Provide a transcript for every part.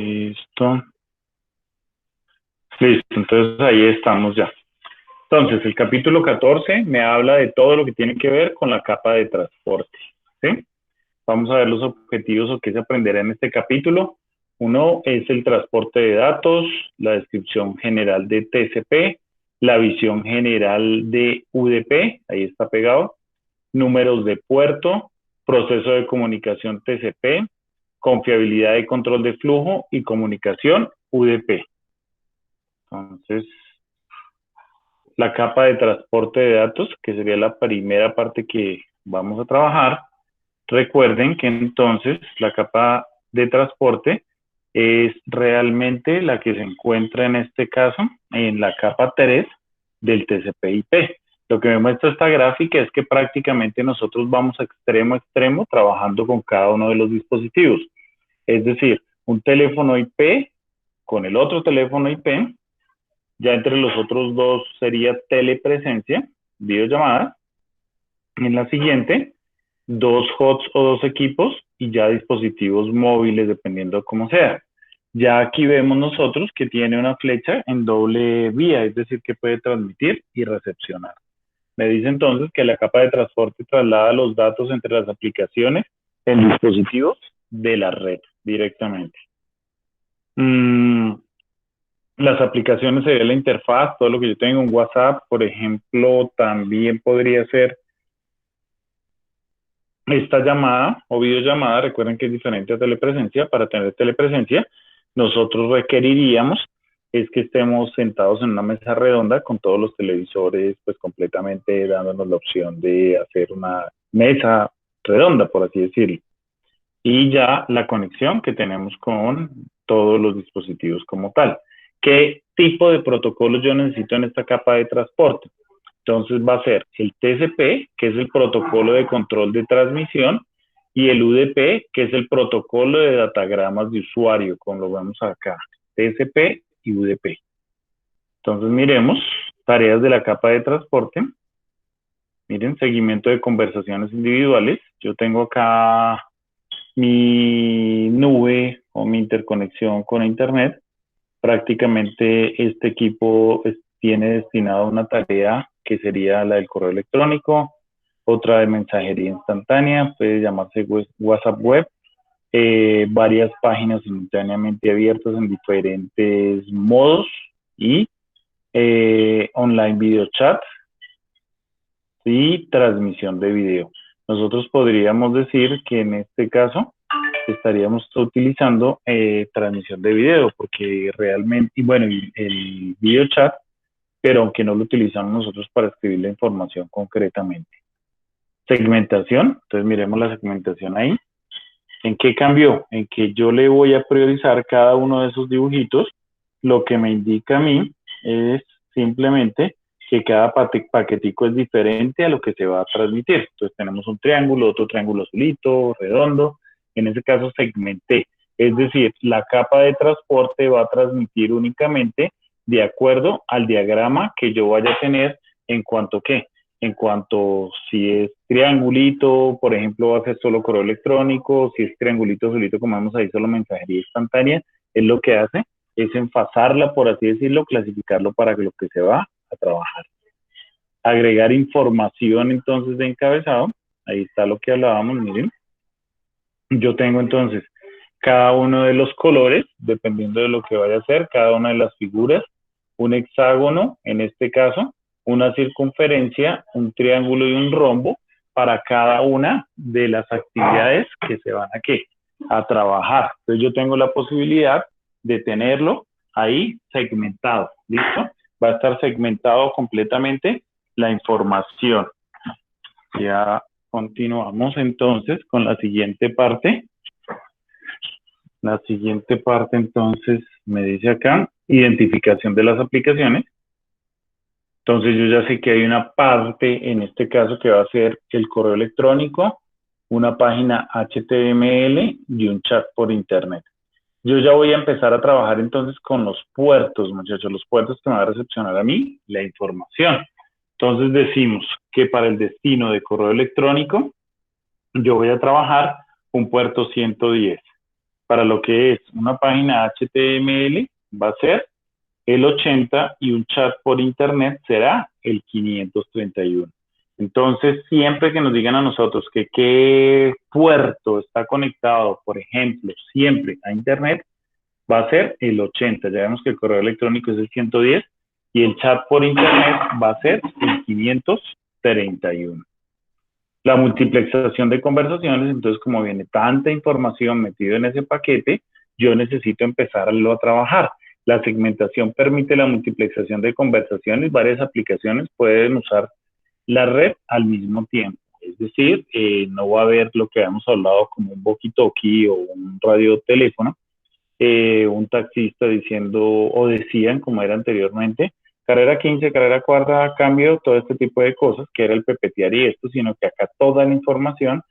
Listo. Listo, entonces ahí estamos ya. Entonces, el capítulo 14 me habla de todo lo que tiene que ver con la capa de transporte. ¿Sí? Vamos a ver los objetivos o qué se aprenderá en este capítulo. Uno es el transporte de datos, la descripción general de TCP, la visión general de UDP, ahí está pegado, números de puerto, proceso de comunicación TCP, confiabilidad y control de flujo y comunicación UDP. Entonces, la capa de transporte de datos, que sería la primera parte que vamos a trabajar. Recuerden que entonces la capa de transporte es realmente la que se encuentra en este caso en la capa 3 del TCP/IP. Lo que me muestra esta gráfica es que prácticamente nosotros vamos extremo a extremo trabajando con cada uno de los dispositivos. Es decir, un teléfono IP con el otro teléfono IP, ya entre los otros dos sería telepresencia, videollamada. En la siguiente, dos HOTS o dos equipos y ya dispositivos móviles, dependiendo de cómo sea. Ya aquí vemos nosotros que tiene una flecha en doble vía, es decir, que puede transmitir y recepcionar. Me dice entonces que la capa de transporte traslada los datos entre las aplicaciones en dispositivos de la red directamente. Las aplicaciones sería la interfaz, todo lo que yo tengo en WhatsApp, por ejemplo, también podría ser esta llamada o videollamada. Recuerden que es diferente a telepresencia. Para tener telepresencia, nosotros requeriríamos es que estemos sentados en una mesa redonda con todos los televisores pues completamente dándonos la opción de hacer una mesa redonda, por así decirlo. Y ya la conexión que tenemos con todos los dispositivos como tal. ¿Qué tipo de protocolos yo necesito en esta capa de transporte? Entonces va a ser el TCP, que es el protocolo de control de transmisión, y el UDP, que es el protocolo de datagramas de usuario, como lo vemos acá. TCP y UDP. Entonces miremos tareas de la capa de transporte. Miren, seguimiento de conversaciones individuales. Yo tengo acá mi nube o mi interconexión con Internet. Prácticamente este equipo tiene destinado una tarea que sería la del correo electrónico, otra de mensajería instantánea, puede llamarse WhatsApp Web, varias páginas simultáneamente abiertas en diferentes modos y online video chat y transmisión de video. Nosotros podríamos decir que en este caso estaríamos utilizando transmisión de video, porque realmente, y bueno, el video chat, pero aunque no lo utilizamos nosotros para escribir la información concretamente. Segmentación, entonces miremos la segmentación ahí. ¿En qué cambió? En que yo le voy a priorizar cada uno de esos dibujitos. Lo que me indica a mí es simplemente que cada paquetico es diferente a lo que se va a transmitir. Entonces tenemos un triángulo, otro triángulo azulito, redondo. En ese caso segmenté. Es decir, la capa de transporte va a transmitir únicamente de acuerdo al diagrama que yo vaya a tener en cuanto a qué. En cuanto si es triangulito, por ejemplo, va a ser solo correo electrónico, si es triangulito azulito, como vemos ahí, solo mensajería instantánea, es lo que hace, es enfatizarla, por así decirlo, clasificarlo para lo que se va a trabajar. Agregar información entonces de encabezado, ahí está lo que hablábamos, miren. Yo tengo entonces cada uno de los colores, dependiendo de lo que vaya a hacer, cada una de las figuras, un hexágono, en este caso, una circunferencia, un triángulo y un rombo para cada una de las actividades que se van a trabajar. Entonces yo tengo la posibilidad de tenerlo ahí segmentado, ¿listo? Va a estar segmentado completamente la información. Ya continuamos entonces con la siguiente parte. La siguiente parte entonces me dice acá, identificación de las aplicaciones. Entonces yo ya sé que hay una parte, en este caso, que va a ser el correo electrónico, una página HTML y un chat por internet. Yo ya voy a empezar a trabajar entonces con los puertos, muchachos, los puertos que me va a recepcionar a mí la información. Entonces decimos que para el destino de correo electrónico, yo voy a trabajar un puerto 110. para lo que es una página HTML va a ser el 80 y un chat por internet será el 531. Entonces, siempre que nos digan a nosotros que qué puerto está conectado, por ejemplo, siempre a internet, va a ser el 80. Ya vemos que el correo electrónico es el 110 y el chat por internet va a ser el 531. La multiplexación de conversaciones, entonces como viene tanta información metida en ese paquete, yo necesito empezarlo a trabajar. La segmentación permite la multiplexación de conversaciones. Varias aplicaciones pueden usar la red al mismo tiempo. Es decir, no va a haber lo que habíamos hablado como un walkie-talkie o un radioteléfono, un taxista diciendo o decían, como era anteriormente, carrera 15, carrera cuarta, cambio, todo este tipo de cosas, que era el pepetear y esto, sino que acá toda la información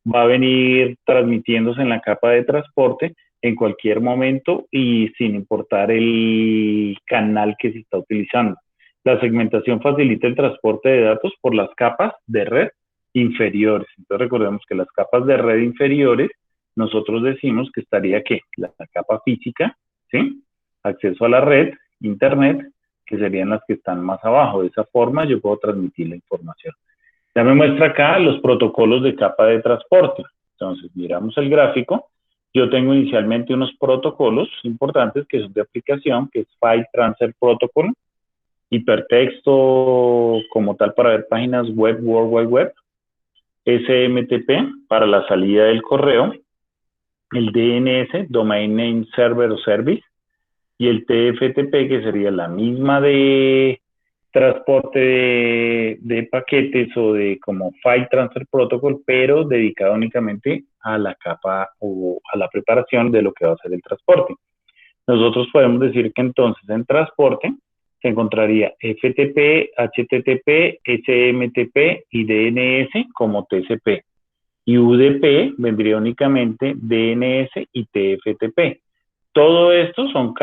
va a venir transmitiéndose en la capa de transporte en cualquier momento y sin importar el canal que se está utilizando. La segmentación facilita el transporte de datos por las capas de red inferiores. Entonces recordemos que las capas de red inferiores, nosotros decimos que estaría ¿qué? La capa física, ¿sí? Acceso a la red, internet, que serían las que están más abajo. De esa forma yo puedo transmitir la información. Ya me muestra acá los protocolos de capa de transporte. Entonces, miramos el gráfico. Yo tengo inicialmente unos protocolos importantes que son de aplicación, que es File Transfer Protocol, hipertexto como tal para ver páginas web, World Wide Web, SMTP para la salida del correo, el DNS, Domain Name Server o Service, y el TFTP, que sería la misma de transporte de paquetes o de como File Transfer Protocol, pero dedicado únicamente a la capa o a la preparación de lo que va a ser el transporte. Nosotros podemos decir que entonces en transporte se encontraría FTP, HTTP, SMTP y DNS como TCP. Y UDP vendría únicamente DNS y TFTP. Todo esto son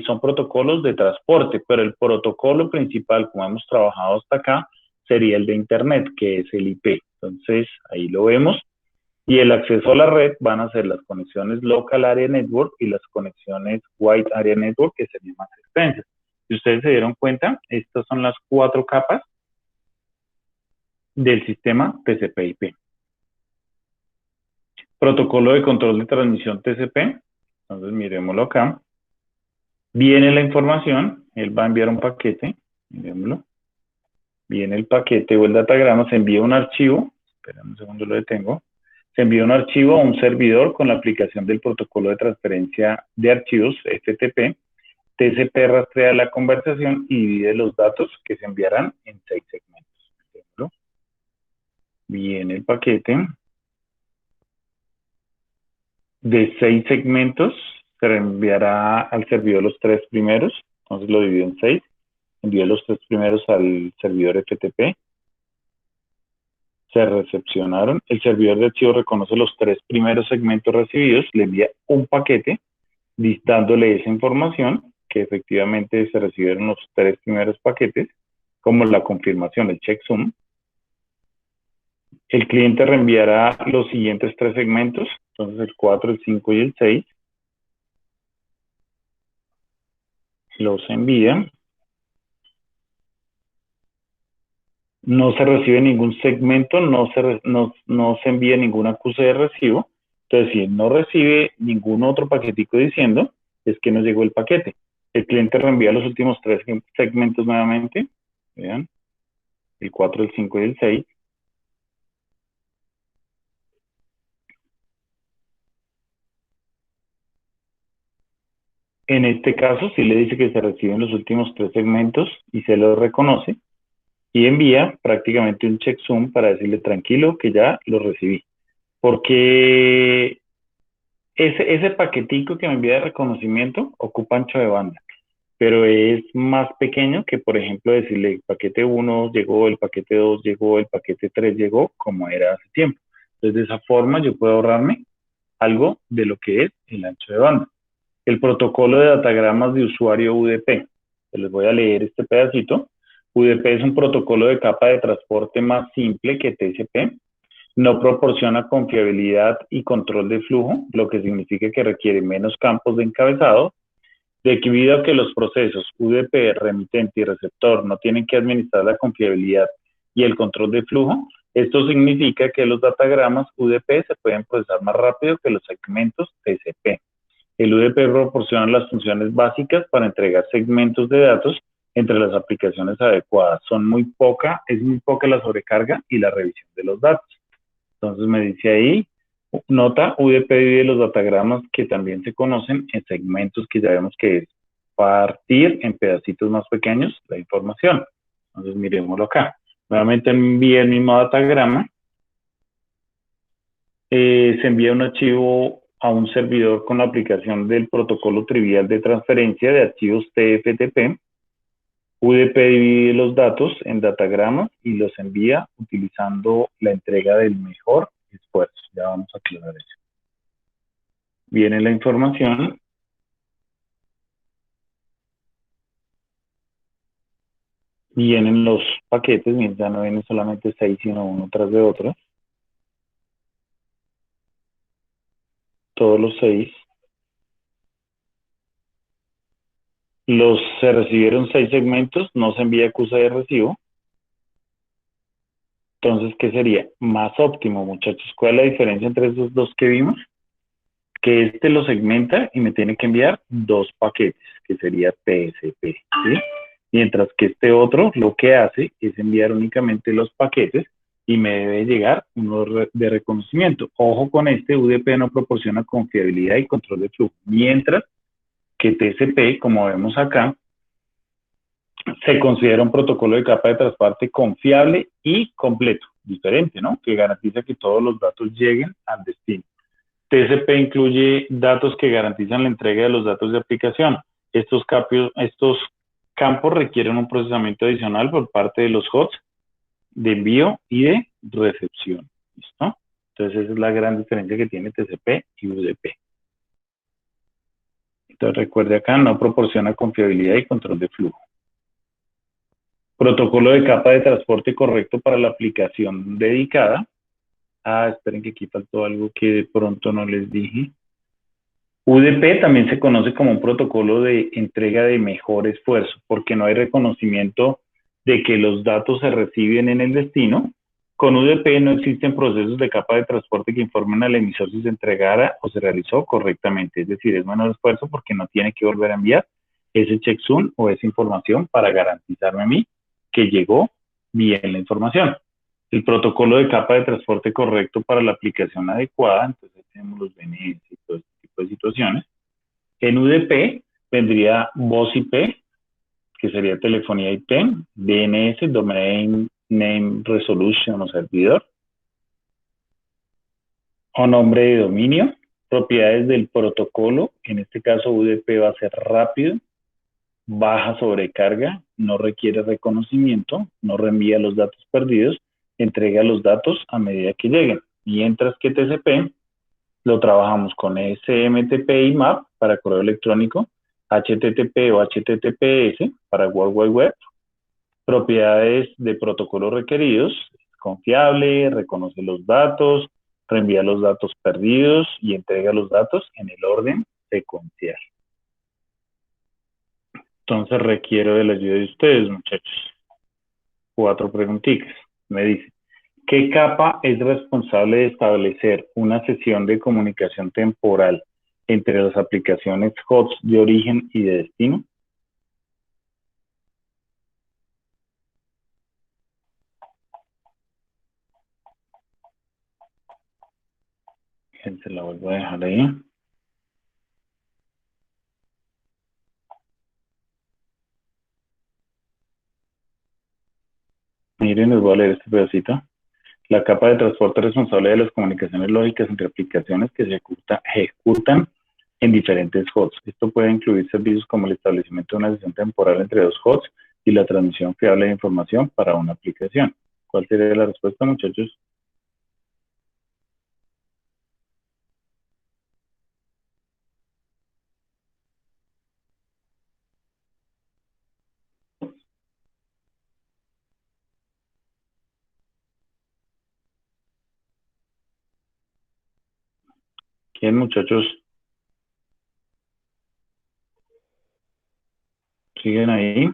son protocolos de transporte, pero el protocolo principal, como hemos trabajado hasta acá, sería el de Internet, que es el IP. Entonces, ahí lo vemos. Y el acceso a la red van a ser las conexiones Local Area Network y las conexiones Wide Area Network, que serían más extensas. Si ustedes se dieron cuenta, estas son las 4 capas del sistema TCP/IP. Protocolo de control de transmisión TCP. Entonces, miremoslo acá. Viene la información, él va a enviar un paquete, miremoslo. Viene el paquete o el datagrama, se envía un archivo, esperen un segundo, lo detengo. Se envía un archivo a un servidor con la aplicación del protocolo de transferencia de archivos, FTP. TCP rastrea la conversación y divide los datos que se enviarán en 6 segmentos. Viene el paquete. De 6 segmentos, se reenviará al servidor los 3 primeros. Entonces lo divido en 6. Envío los 3 primeros al servidor FTP. Se recepcionaron. El servidor de archivo reconoce los 3 primeros segmentos recibidos, le envía un paquete dándole esa información que efectivamente se recibieron los 3 primeros paquetes, como la confirmación, el checksum. El cliente reenviará los siguientes 3 segmentos, entonces el 4, el 5 y el 6. Los envía. No se recibe ningún segmento, no se envía ningún acuse de recibo. Entonces, si no recibe ningún otro paquetico diciendo, es que no llegó el paquete. El cliente reenvía los últimos 3 segmentos nuevamente. Vean, el 4, el 5 y el 6. En este caso, sí le dice que se reciben los últimos 3 segmentos y se los reconoce. Y envía prácticamente un checksum para decirle tranquilo que ya lo recibí. Porque ese paquetico que me envía de reconocimiento ocupa ancho de banda, pero es más pequeño que, por ejemplo, decirle el paquete 1 llegó, el paquete 2 llegó, el paquete 3 llegó, como era hace tiempo. Entonces, de esa forma yo puedo ahorrarme algo de lo que es el ancho de banda. El protocolo de datagramas de usuario UDP. Les voy a leer este pedacito. UDP es un protocolo de capa de transporte más simple que TCP. No proporciona confiabilidad y control de flujo, lo que significa que requiere menos campos de encabezado, debido a que los procesos UDP, remitente y receptor no tienen que administrar la confiabilidad y el control de flujo. Esto significa que los datagramas UDP se pueden procesar más rápido que los segmentos TCP. El UDP proporciona las funciones básicas para entregar segmentos de datos entre las aplicaciones adecuadas. Es muy poca la sobrecarga y la revisión de los datos. Entonces me dice ahí, nota, UDP divide los datagramas que también se conocen en segmentos, que ya vemos que es partir en pedacitos más pequeños la información. Entonces miremoslo acá. Nuevamente envía el mismo datagrama. Se envía un archivo a un servidor con la aplicación del protocolo trivial de transferencia de archivos TFTP. UDP divide los datos en datagramas y los envía utilizando la entrega del mejor esfuerzo. Ya vamos a aclarar eso. Viene la información. Vienen los paquetes, ya no vienen solamente 6, sino uno tras de otro. Todos los 6. Se recibieron 6 segmentos, no se envía acusa de recibo. Entonces, ¿qué sería? Más óptimo, muchachos. ¿Cuál es la diferencia entre esos dos que vimos? Que este lo segmenta y me tiene que enviar 2 paquetes, que sería TSP, ¿sí? Mientras que este otro lo que hace es enviar únicamente los paquetes y me debe llegar uno de reconocimiento. Ojo con este, UDP no proporciona confiabilidad y control de flujo, mientras que TCP, como vemos acá, se considera un protocolo de capa de transporte confiable y completo, diferente, ¿no? Que garantiza que todos los datos lleguen al destino. TCP incluye datos que garantizan la entrega de los datos de aplicación. Estos campos requieren un procesamiento adicional por parte de los hosts de envío y de recepción. ¿Listo? Entonces esa es la gran diferencia que tiene TCP y UDP. Entonces recuerde acá, no proporciona confiabilidad y control de flujo. Protocolo de capa de transporte correcto para la aplicación dedicada. Esperen que aquí faltó algo que de pronto no les dije. UDP también se conoce como un protocolo de entrega de mejor esfuerzo, porque no hay reconocimiento de que los datos se reciben en el destino. Con UDP no existen procesos de capa de transporte que informen al emisor si se entregara o se realizó correctamente. Es decir, es menor esfuerzo porque no tiene que volver a enviar ese checksum o esa información para garantizarme a mí que llegó bien la información. El protocolo de capa de transporte correcto para la aplicación adecuada, entonces tenemos los beneficios y todo este tipo de situaciones. En UDP vendría voz IP, que sería telefonía IP, DNS, Domain Name Resolution o servidor, o nombre de dominio, propiedades del protocolo, en este caso UDP va a ser rápido, baja sobrecarga, no requiere reconocimiento, no reenvía los datos perdidos, entrega los datos a medida que lleguen. Mientras que TCP lo trabajamos con SMTP y MAP para correo electrónico, HTTP o HTTPS para World Wide Web, propiedades de protocolos requeridos, confiable, reconoce los datos, reenvía los datos perdidos y entrega los datos en el orden secuencial. Entonces requiero de la ayuda de ustedes, muchachos. 4 preguntitas. Me dice, ¿qué capa es responsable de establecer una sesión de comunicación temporal entre las aplicaciones hosts de origen y de destino? Se la vuelvo a dejar ahí. Miren, les voy a leer este pedacito. La capa de transporte responsable de las comunicaciones lógicas entre aplicaciones que se ejecutan en diferentes hosts. Esto puede incluir servicios como el establecimiento de una sesión temporal entre 2 hosts y la transmisión fiable de información para una aplicación. ¿Cuál sería la respuesta, muchachos? ¿Quién, muchachos? ¿Siguen ahí?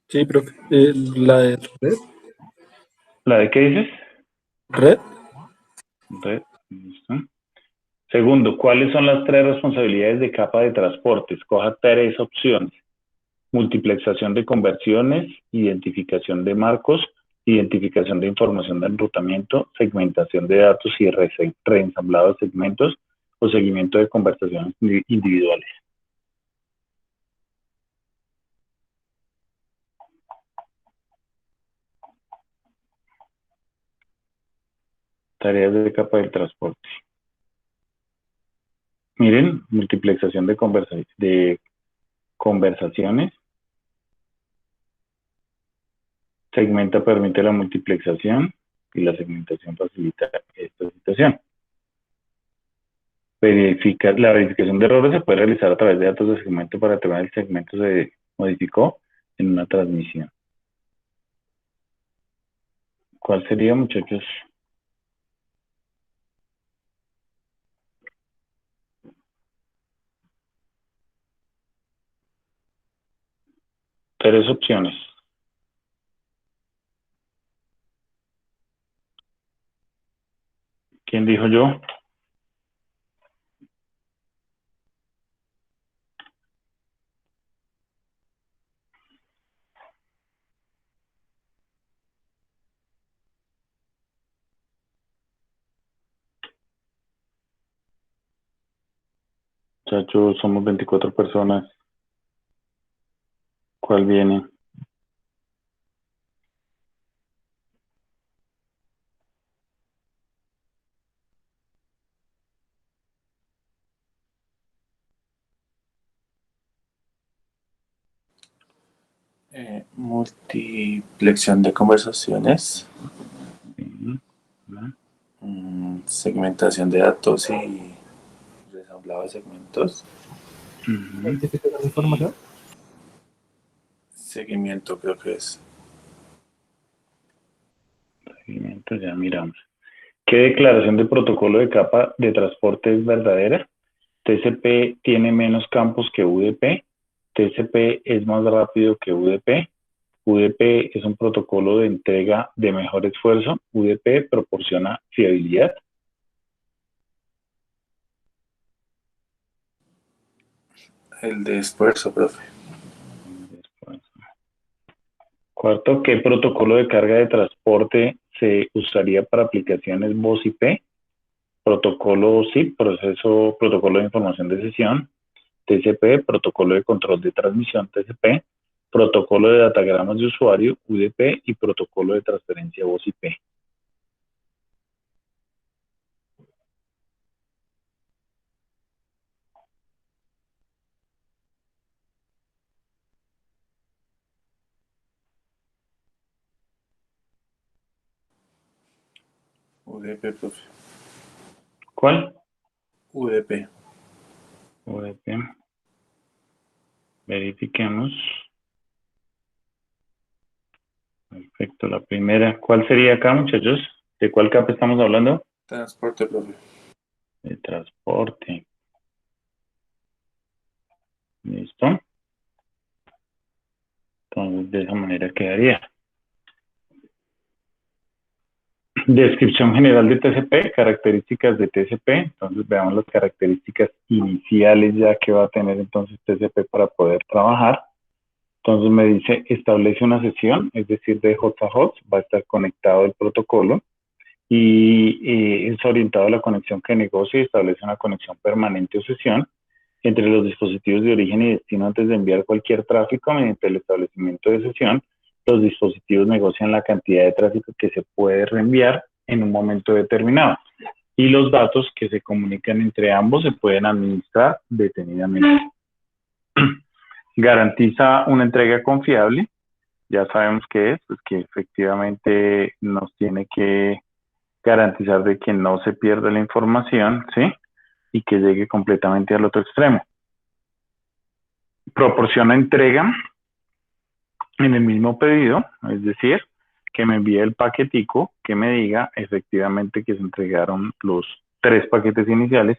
Sí, profe. La de red. ¿La de qué dices? Red. Red. Listo. Segundo, ¿cuáles son las tres responsabilidades de capa de transporte? Escoja tres opciones. Multiplexación de conversiones, identificación de marcos, identificación de información de enrutamiento, segmentación de datos y reensamblado de segmentos o seguimiento de conversaciones individuales. Tareas de capa del transporte. Miren, multiplexación de conversaciones. Segmenta permite la multiplexación y la segmentación facilita esta situación. La verificación de errores se puede realizar a través de datos de segmento para determinar el segmento se modificó en una transmisión. ¿Cuál sería, muchachos? Tres opciones. ¿Quién dijo yo? Muchachos, somos 24 personas. ¿Cuál viene? Multiplexación de conversaciones, Sí, ¿no? segmentación de datos y resamblado de segmentos. Identificación de información. Seguimiento creo que es. Seguimiento, ya miramos. ¿Qué declaración de protocolo de capa de transporte es verdadera? TCP tiene menos campos que UDP. TCP es más rápido que UDP. UDP es un protocolo de entrega de mejor esfuerzo. UDP proporciona fiabilidad. El de esfuerzo, profe. Cuarto, ¿qué protocolo de carga de transporte se usaría para aplicaciones voz IP? Protocolo SIP, protocolo de información de sesión. TCP, protocolo de control de transmisión, TCP. Protocolo de datagramas de usuario, UDP, y protocolo de transferencia voz IP. UDP, profe. ¿Cuál? UDP. UDP. Verifiquemos. Perfecto, la primera. ¿Cuál sería acá, muchachos? ¿De cuál capa estamos hablando? Transporte, profe. De transporte. ¿Listo? Entonces, de esa manera quedaría. Descripción general de TCP, características de TCP. Entonces, veamos las características iniciales ya que va a tener entonces TCP para poder trabajar. Entonces, me dice, establece una sesión, es decir, de host a host, va a estar conectado el protocolo y es orientado a la conexión que negocia y establece una conexión permanente o sesión entre los dispositivos de origen y destino antes de enviar cualquier tráfico mediante el establecimiento de sesión. Los dispositivos negocian la cantidad de tráfico que se puede reenviar en un momento determinado y los datos que se comunican entre ambos se pueden administrar detenidamente. Garantiza una entrega confiable. Ya sabemos qué es, pues que efectivamente nos tiene que garantizar de que no se pierda la información, ¿sí? Y que llegue completamente al otro extremo. Proporciona entrega en el mismo pedido, es decir, que me envíe el paquetico que me diga efectivamente que se entregaron los 3 paquetes iniciales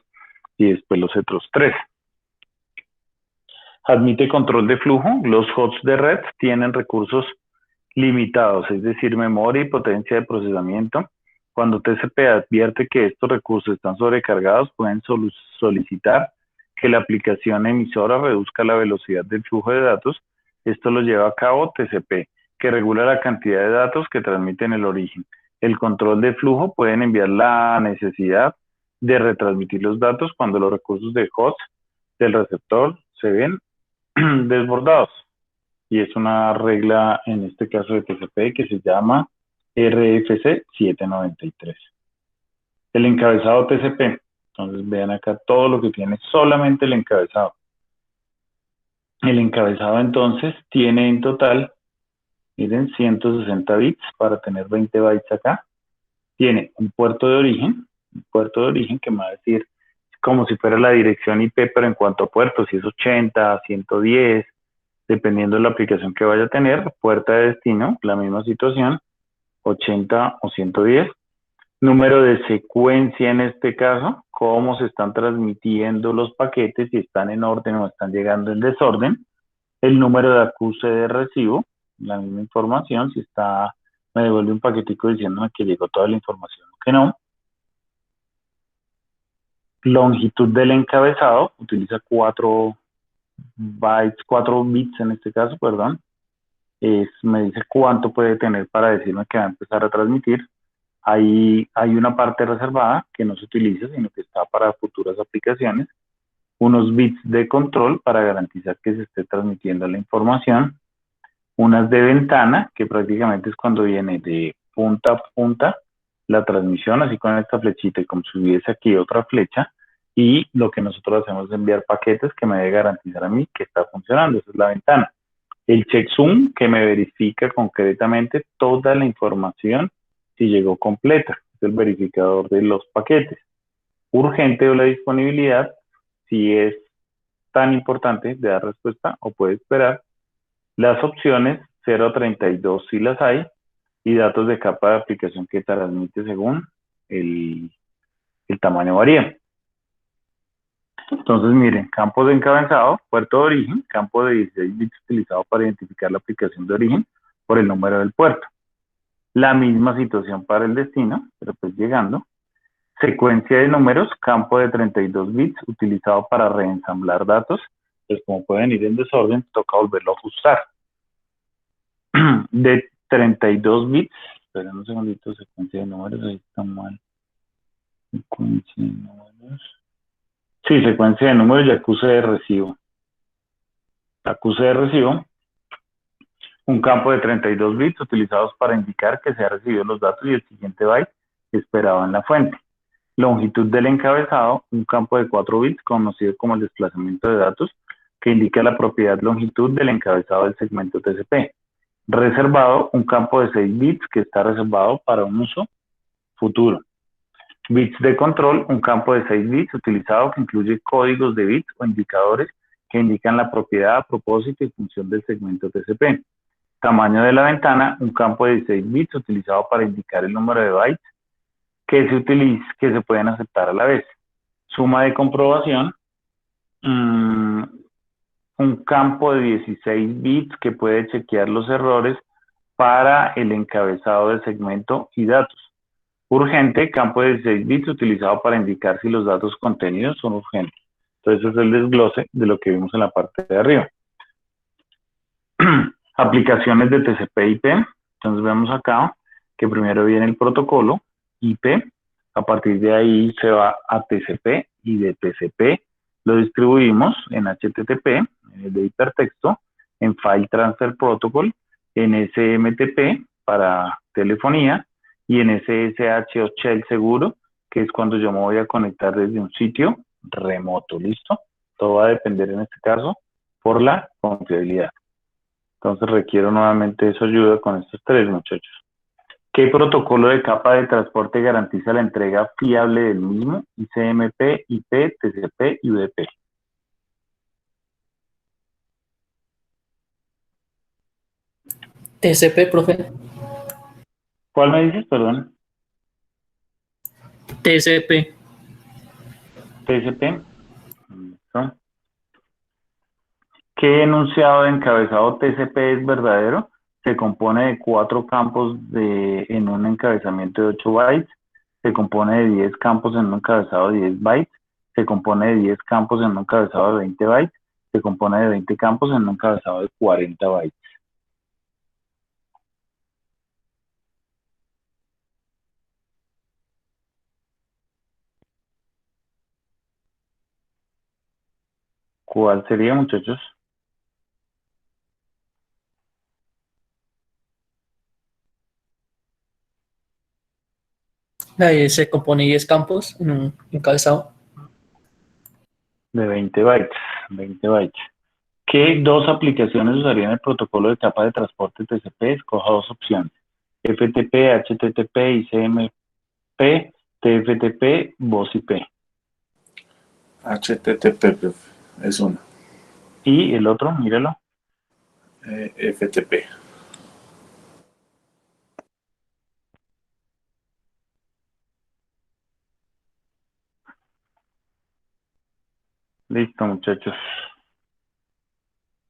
y después los otros 3. Admite control de flujo. Los hosts de red tienen recursos limitados, es decir, memoria y potencia de procesamiento. Cuando TCP advierte que estos recursos están sobrecargados, pueden solicitar que la aplicación emisora reduzca la velocidad del flujo de datos. Esto lo lleva a cabo TCP, que regula la cantidad de datos que transmiten el origen. El control de flujo pueden enviar la necesidad de retransmitir los datos cuando los recursos de host del receptor se ven desbordados. Y es una regla, en este caso de TCP, que se llama RFC 793. El encabezado TCP. Entonces vean acá todo lo que tiene solamente el encabezado. El encabezado entonces tiene en total, miren, 160 bits para tener 20 bytes acá. Tiene un puerto de origen que me va a decir como si fuera la dirección IP, pero en cuanto a puertos, si es 80, 110, dependiendo de la aplicación que vaya a tener. Puerta de destino, la misma situación, 80 o 110. Número de secuencia en este caso, cómo se están transmitiendo los paquetes, si están en orden o están llegando en desorden. El número de acuse de recibo, la misma información, si está, me devuelve un paquetico diciéndome que llegó toda la información o que no. Longitud del encabezado, utiliza 4 bits en este caso, perdón. Me dice cuánto puede tener para decirme que va a empezar a transmitir. Hay una parte reservada que no se utiliza, sino que está para futuras aplicaciones. Unos bits de control para garantizar que se esté transmitiendo la información. Unas de ventana, que prácticamente es cuando viene de punta a punta la transmisión, así con esta flechita y como si hubiese aquí otra flecha. Y lo que nosotros hacemos es enviar paquetes que me debe garantizar a mí que está funcionando. Esa es la ventana. El checksum, que me verifica concretamente toda la información si llegó completa. Es el verificador de los paquetes. Urgente o la disponibilidad, si es tan importante de dar respuesta o puede esperar. Las opciones 0 a 32 si las hay, y datos de capa de aplicación que transmite según el tamaño varía. Entonces, miren, campo de encabezado, puerto de origen, campo de 16 bits utilizado para identificar la aplicación de origen por el número del puerto. La misma situación para el destino, pero pues llegando. Secuencia de números, campo de 32 bits utilizado para reensamblar datos. Pues como pueden ir en desorden, toca volverlo a ajustar. De 32 bits, esperen un segundito, secuencia de números, ahí está mal. Secuencia de números. Sí, secuencia de números y acuse de recibo. Acuse de recibo, un campo de 32 bits utilizados para indicar que se ha recibido los datos y el siguiente byte esperado en la fuente. Longitud del encabezado, un campo de 4 bits conocido como el desplazamiento de datos, que indica la propiedad longitud del encabezado del segmento TCP. Reservado, un campo de 6 bits que está reservado para un uso futuro. Bits de control, un campo de 6 bits utilizado que incluye códigos de bits o indicadores que indican la propiedad, propósito y función del segmento TCP. Tamaño de la ventana, un campo de 16 bits utilizado para indicar el número de bytes que se pueden aceptar a la vez. Suma de comprobación, un campo de 16 bits que puede chequear los errores para el encabezado del segmento y datos. Urgente, campo de 16 bits utilizado para indicar si los datos contenidos son urgentes. Entonces, ese es el desglose de lo que vimos en la parte de arriba. Aplicaciones de TCP/IP. Entonces, vemos acá que primero viene el protocolo IP. A partir de ahí se va a TCP y de TCP lo distribuimos en HTTP, de hipertexto, en File Transfer Protocol, en SMTP para telefonía, y en SSH o Shell seguro, que es cuando yo me voy a conectar desde un sitio remoto, ¿listo? Todo va a depender en este caso por la confiabilidad. Entonces requiero nuevamente su ayuda con estos 3, muchachos. ¿Qué protocolo de capa de transporte garantiza la entrega fiable del mismo? ICMP, IP, TCP y UDP. TCP, profe. ¿Cuál me dices, perdón? TCP. TCP. Listo. ¿Qué enunciado de encabezado TCP es verdadero? Se compone de 4 campos en un encabezamiento de 8 bytes, se compone de 10 campos en un encabezado de 10 bytes, se compone de 10 campos en un encabezado de 20 bytes, se compone de 20 campos en un encabezado de 40 bytes. ¿Cuál sería, muchachos? Se compone 10 campos en un encabezado. De 20 bytes. 20 bytes. ¿Qué dos aplicaciones usarían el protocolo de capa de transporte TCP? Escoja dos opciones. FTP, HTTP, ICMP, TFTP, voz IP. HTTP, profe. Es una. Y el otro, míralo. FTP. Listo, muchachos.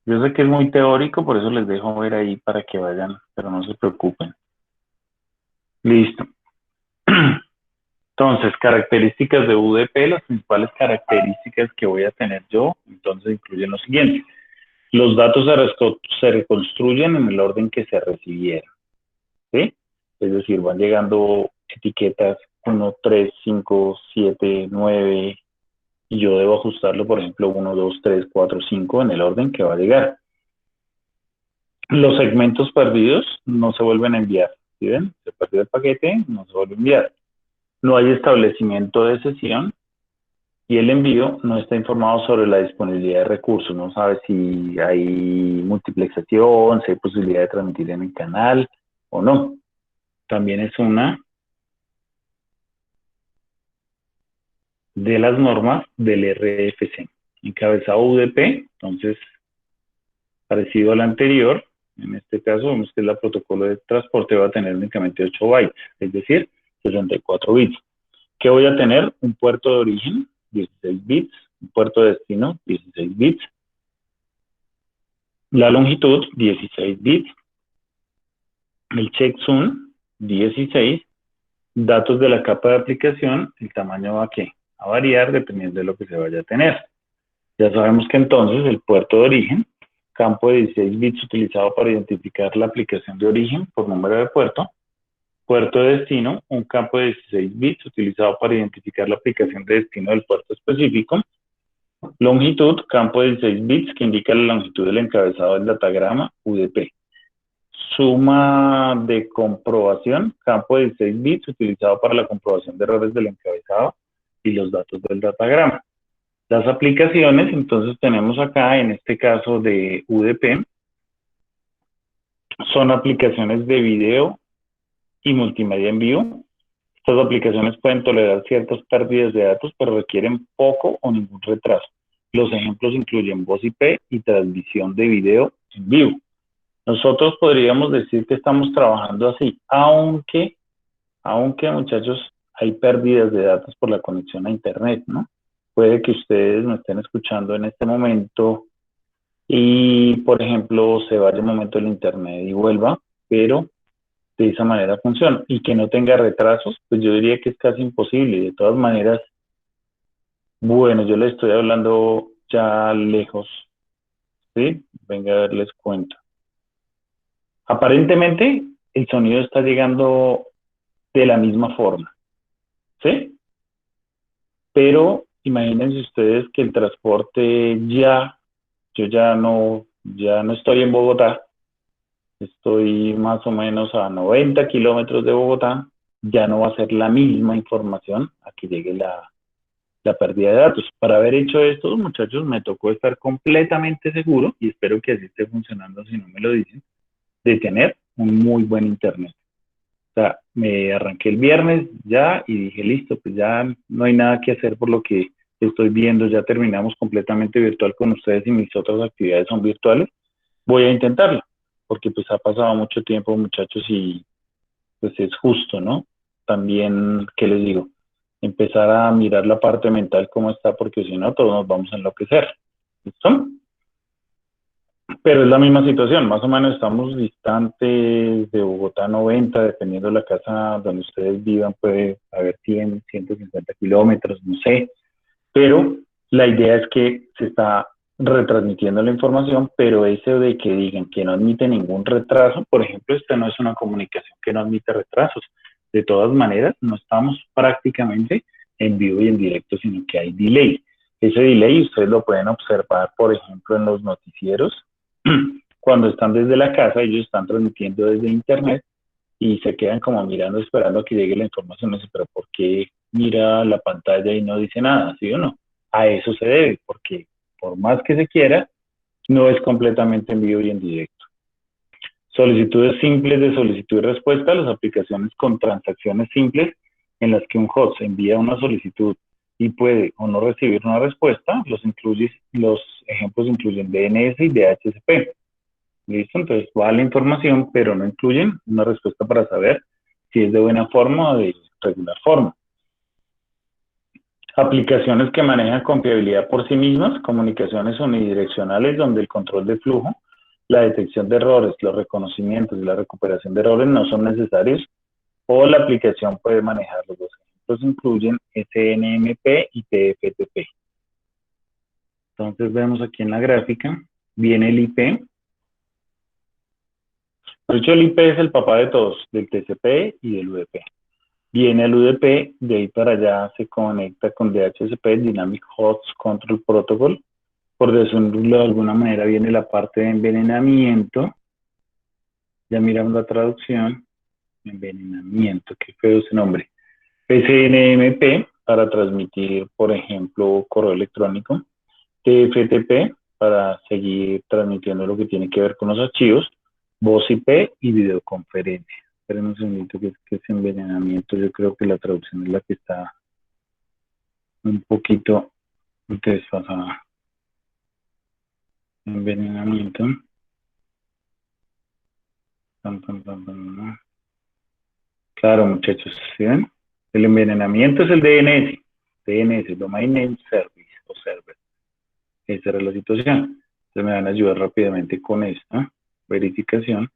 Yo sé que es muy teórico, por eso les dejo ver ahí para que vayan, pero no se preocupen. Listo. Entonces, características de UDP, las principales características que voy a tener yo, entonces incluyen lo siguiente. Los datos se reconstruyen en el orden que se recibieron, ¿sí? Es decir, van llegando etiquetas 1, 3, 5, 7, 9, y yo debo ajustarlo, por ejemplo, 1, 2, 3, 4, 5 en el orden que va a llegar. Los segmentos perdidos no se vuelven a enviar, ¿sí ven? Se perdió el paquete, no se vuelve a enviar. No hay establecimiento de sesión y el envío no está informado sobre la disponibilidad de recursos, no sabe si hay multiplexación, si hay posibilidad de transmitir en el canal o no. También es una de las normas del RFC. Encabezado UDP, entonces, parecido al anterior, en este caso vemos que el protocolo de transporte va a tener únicamente 8 bytes, es decir, 64 bits. ¿Qué voy a tener? Un puerto de origen, 16 bits, un puerto de destino, 16 bits, la longitud, 16 bits, el checksum, 16, datos de la capa de aplicación, el tamaño va a variar dependiendo de lo que se vaya a tener. Ya sabemos que entonces el puerto de origen, campo de 16 bits utilizado para identificar la aplicación de origen por número de puerto de destino, un campo de 16 bits utilizado para identificar la aplicación de destino del puerto específico, longitud, campo de 16 bits que indica la longitud del encabezado del datagrama UDP. Suma de comprobación, campo de 16 bits utilizado para la comprobación de errores del encabezado y los datos del datagrama. Las aplicaciones, entonces tenemos acá, en este caso de UDP, son aplicaciones de video y multimedia en vivo. Estas aplicaciones pueden tolerar ciertas pérdidas de datos, pero requieren poco o ningún retraso. Los ejemplos incluyen voz IP y transmisión de video en vivo. Nosotros podríamos decir que estamos trabajando así, aunque muchachos, hay pérdidas de datos por la conexión a Internet, ¿no? Puede que ustedes me estén escuchando en este momento y, por ejemplo, se vaya un momento el Internet y vuelva, pero de esa manera funciona. Y que no tenga retrasos, pues yo diría que es casi imposible. De todas maneras, bueno, yo les estoy hablando ya lejos, ¿sí? Venga a verles cuento. Aparentemente, el sonido está llegando de la misma forma, ¿sí? Pero imagínense ustedes que el transporte yo ya no estoy en Bogotá, estoy más o menos a 90 kilómetros de Bogotá, ya no va a ser la misma información a que llegue la pérdida de datos. Para haber hecho esto, muchachos, me tocó estar completamente seguro, y espero que así esté funcionando si no me lo dicen, de tener un muy buen internet. O sea, me arranqué el viernes ya y dije, listo, pues ya no hay nada que hacer por lo que estoy viendo, ya terminamos completamente virtual con ustedes y mis otras actividades son virtuales. Voy a intentarlo, porque pues ha pasado mucho tiempo, muchachos, y pues es justo, ¿no? También, ¿qué les digo? empezar a mirar la parte mental cómo está, porque si no, todos nos vamos a enloquecer. ¿Listo? Pero es la misma situación, más o menos estamos distantes de Bogotá 90, dependiendo de la casa donde ustedes vivan, puede haber 100, 150 kilómetros, no sé, pero la idea es que se está retransmitiendo la información, pero eso de que digan que no admite ningún retraso, por ejemplo, esta no es una comunicación que no admite retrasos. De todas maneras, no estamos prácticamente en vivo y en directo, sino que hay delay. Ese delay ustedes lo pueden observar, por ejemplo, en los noticieros. Cuando están desde la casa, ellos están transmitiendo desde internet y se quedan como mirando, esperando a que llegue la información. No sé, pero ¿por qué mira la pantalla y no dice nada? ¿Sí o no? A eso se debe, porque por más que se quiera, no es completamente en vivo y en directo. Solicitudes simples de solicitud y respuesta, las aplicaciones con transacciones simples en las que un host envía una solicitud y puede o no recibir una respuesta, los ejemplos incluyen DNS y DHCP. ¿Listo? Entonces va la información, pero no incluyen una respuesta para saber si es de buena forma o de regular forma. Aplicaciones que manejan confiabilidad por sí mismas, comunicaciones unidireccionales donde el control de flujo, la detección de errores, los reconocimientos y la recuperación de errores no son necesarios, o la aplicación puede manejar los dos. Ejemplos incluyen SNMP y TFTP. Entonces vemos aquí en la gráfica, viene el IP. De hecho, el IP es el papá de todos, del TCP y del UDP. Viene el UDP, de ahí para allá se conecta con DHCP, Dynamic Host Control Protocol. Por decirlo de alguna manera, viene la parte de envenenamiento. Ya miramos la traducción. Envenenamiento, qué feo ese nombre. SNMP, para transmitir, por ejemplo, correo electrónico. TFTP, para seguir transmitiendo lo que tiene que ver con los archivos. Voz IP y videoconferencia. Esperen un segundito que es envenenamiento. Yo creo que la traducción es la que está un poquito desfasada. Envenenamiento. Claro, muchachos, ¿sí ven? El envenenamiento es el DNS. DNS, Domain Name Service o Server. Esa era la situación. Entonces me van a ayudar rápidamente con esta verificación.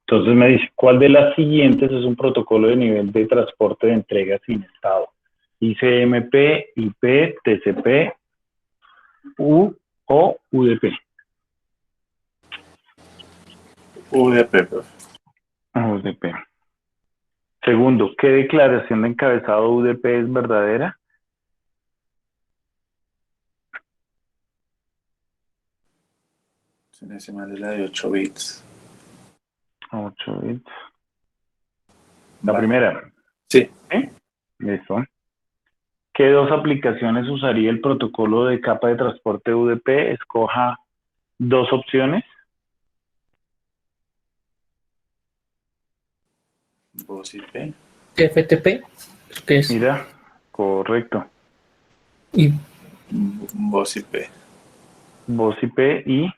Entonces me dice, ¿cuál de las siguientes es un protocolo de nivel de transporte de entrega sin estado? ICMP, IP, TCP, U o UDP. UDP, profe. UDP. Segundo, ¿qué declaración de encabezado UDP es verdadera? Decimal es la de 8 bits. 8 bits. La primera. Sí. ¿Sí? Listo. ¿Qué dos aplicaciones usaría el protocolo de capa de transporte UDP? Escoja dos opciones. Voz IP. TFTP, que es, Mira, correcto. y Voz IP. Voz IP y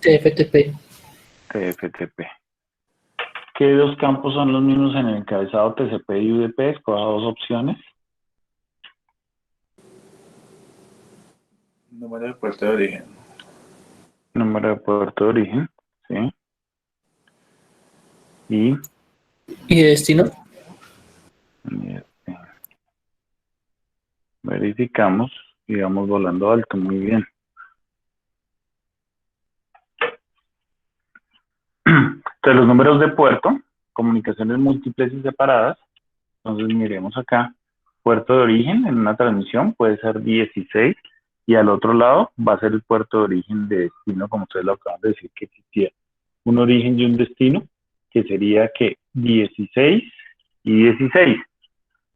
TFTP. TFTP. ¿Qué dos campos son los mismos en el encabezado TCP y UDP? Escoja dos opciones. Número de puerto de origen. Número de puerto de origen, ¿sí? Y ¿Y de destino? verificamos y vamos volando alto, muy bien. Entonces los números de puerto, comunicaciones múltiples y separadas. Entonces miremos acá, puerto de origen en una transmisión puede ser 16 y al otro lado va a ser el puerto de origen de destino, como ustedes lo acaban de decir que existía un origen y un destino, que sería que 16 y 16.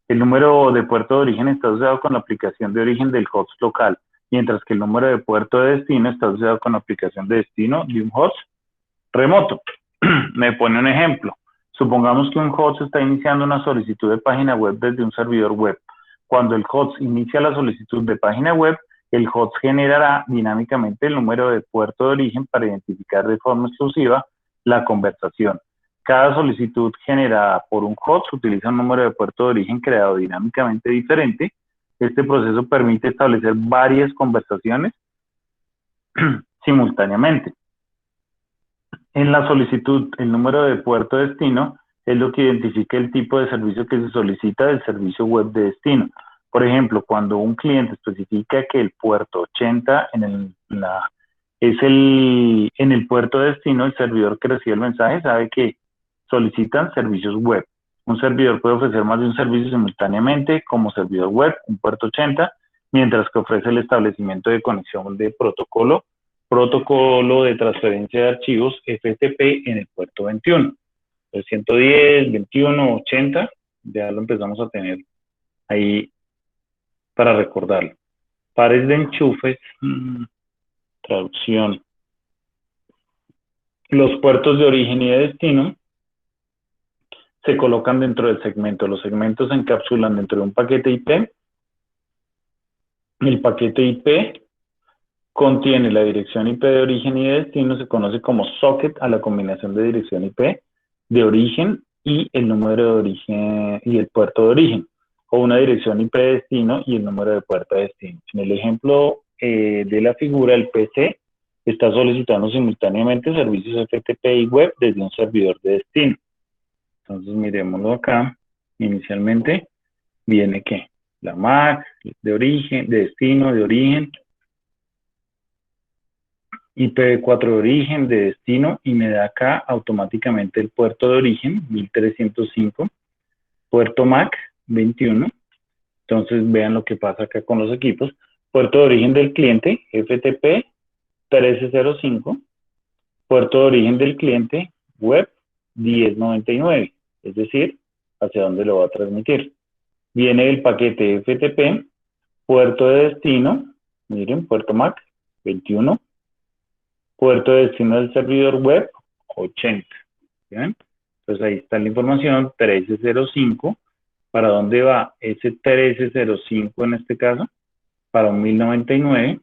El número de puerto de origen está asociado con la aplicación de origen del host local, mientras que el número de puerto de destino está asociado con la aplicación de destino de un host remoto. Me pone un ejemplo. Supongamos que un host está iniciando una solicitud de página web desde un servidor web. Cuando el host inicia la solicitud de página web, el host generará dinámicamente el número de puerto de origen para identificar de forma exclusiva la conversación. Cada solicitud generada por un host utiliza un número de puerto de origen creado dinámicamente diferente. Este proceso permite establecer varias conversaciones simultáneamente. En la solicitud, el número de puerto de destino es lo que identifica el tipo de servicio que se solicita del servicio web de destino. Por ejemplo, cuando un cliente especifica que el puerto 80 en el puerto de destino, el servidor que recibe el mensaje sabe que solicitan servicios web. Un servidor puede ofrecer más de un servicio simultáneamente como servidor web, un puerto 80, mientras que ofrece el establecimiento de conexión de protocolo de transferencia de archivos FTP en el puerto 21. El 110, 21, 80, ya lo empezamos a tener ahí para recordarlo. Pares de enchufes, traducción. Los puertos de origen y de destino se colocan dentro del segmento. Los segmentos se encapsulan dentro de un paquete IP. El paquete IP contiene la dirección IP de origen y de destino, se conoce como socket a la combinación de dirección IP de origen y el número de origen y el puerto de origen, o una dirección IP de destino y el número de puerto de destino. En el ejemplo de la figura, el PC está solicitando simultáneamente servicios FTP y web desde un servidor de destino. Entonces miremoslo acá. Inicialmente viene ¿qué? La MAC de origen, de destino, de origen, IPv4 de origen, de destino, y me da acá automáticamente el puerto de origen, 1305, puerto MAC 21. Entonces vean lo que pasa acá con los equipos. Puerto de origen del cliente, FTP 1305, puerto de origen del cliente, web 1099, es decir, hacia dónde lo va a transmitir. Viene el paquete FTP, puerto de destino, miren, puerto MAC 21, puerto de destino del servidor web 80. ¿Bien? Entonces ahí está la información, 1305. ¿Para dónde va ese 1305 en este caso? Para un 1099,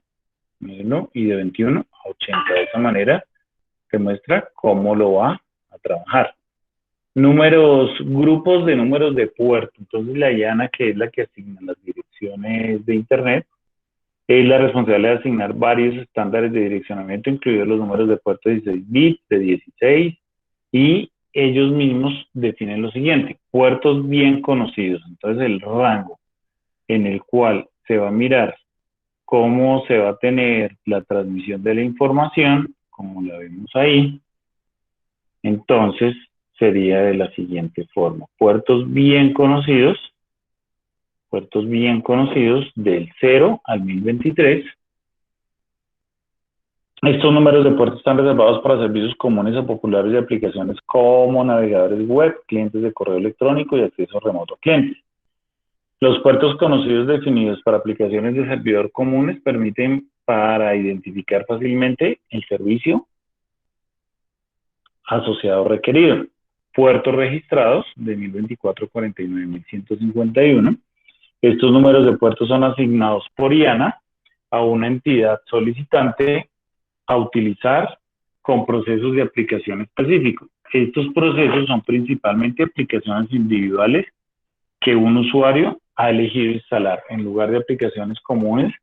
mírenlo, y de 21 a 80. De esa manera se muestra cómo lo va a trabajar. Grupos de números de puerto. Entonces la IANA, que es la que asigna las direcciones de Internet, es la responsable de asignar varios estándares de direccionamiento, incluidos los números de puerto 16 bits, de 16, y ellos mismos definen lo siguiente: puertos bien conocidos. Entonces el rango en el cual se va a mirar cómo se va a tener la transmisión de la información, como la vemos ahí, entonces sería de la siguiente forma: puertos bien conocidos del 0 al 1023. Estos números de puertos están reservados para servicios comunes o populares de aplicaciones como navegadores web, clientes de correo electrónico y acceso remoto a clientes. Los puertos conocidos definidos para aplicaciones de servidor comunes permiten para identificar fácilmente el servicio asociado requerido. Puertos registrados de 1024, 49.151. Estos números de puertos son asignados por IANA a una entidad solicitante a utilizar con procesos de aplicación específicos. Estos procesos son principalmente aplicaciones individuales que un usuario ha elegido instalar en lugar de aplicaciones comunes